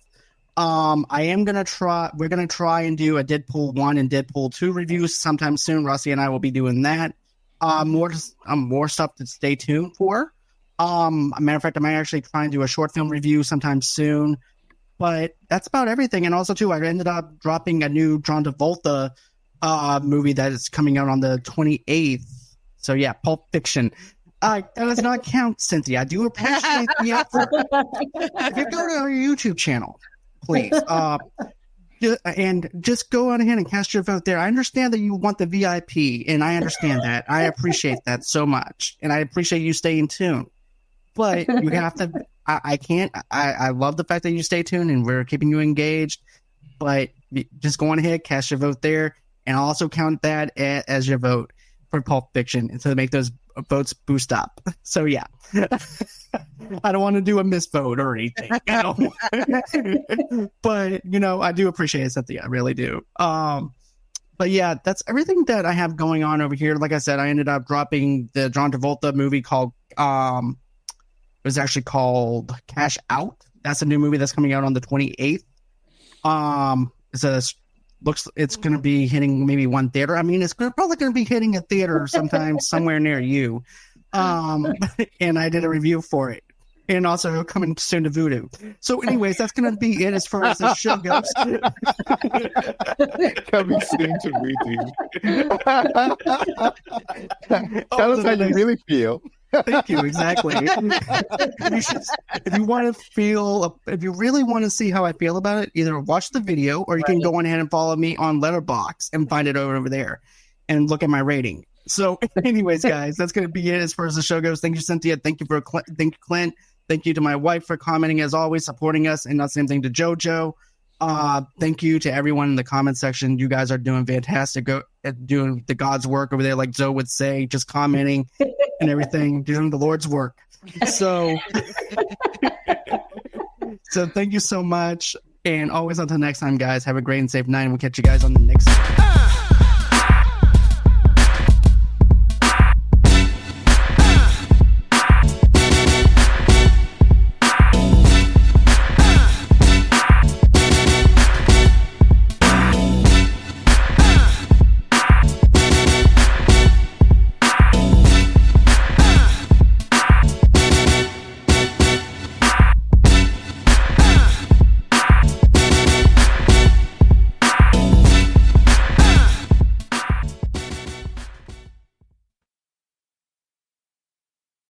We're going to try and do a Deadpool 1 and Deadpool 2 reviews sometime soon. Rossie and I will be doing that. More stuff to stay tuned for. A matter of fact, I might actually try and do a short film review sometime soon. But that's about everything. And also, too, I ended up dropping a new John Travolta movie that is coming out on the 28th So yeah, Pulp Fiction. That does not count, Cynthia. I do appreciate the effort. If you go to our YouTube channel, please, and just go on ahead and cast your vote there. I understand that you want the VIP, and I understand that. I appreciate that so much, and I appreciate you staying tuned. But you have to. I can't. I love the fact that you stay tuned and we're keeping you engaged. But just go on ahead, cast your vote there, and I'll also count that as your vote for Pulp Fiction, and so to make those votes boost up. So yeah, I don't want to do a misvote or anything, but I do appreciate it, Cynthia. I really do. But yeah, that's everything that I have going on over here. Like I said, I ended up dropping the John Travolta movie called it was actually called Cash Out. That's a new movie that's coming out on the 28th. It's going to be hitting maybe one theater. I mean, it's probably going to be hitting a theater sometime somewhere near you. And I did a review for it. And also coming soon to Vudu. So anyways, that's going to be it as far as the show goes. Coming soon to Vudu. Tell us how you really feel. Thank you. Exactly. If you really want to see how I feel about it, either watch the video or you can go on ahead and follow me on Letterboxd and find it over there and look at my rating. So anyways, guys, that's going to be it as far as the show goes. Thank you, Cynthia. Thank you, thank you, Clint. Thank you to my wife for commenting as always, supporting us, and the same thing to JoJo. Thank you to everyone in the comment section. You guys are doing fantastic at doing the God's work over there, like Zoe would say, just commenting and everything, doing the Lord's work. So thank you so much. And always until next time, guys, have a great and safe night. And we'll catch you guys on the next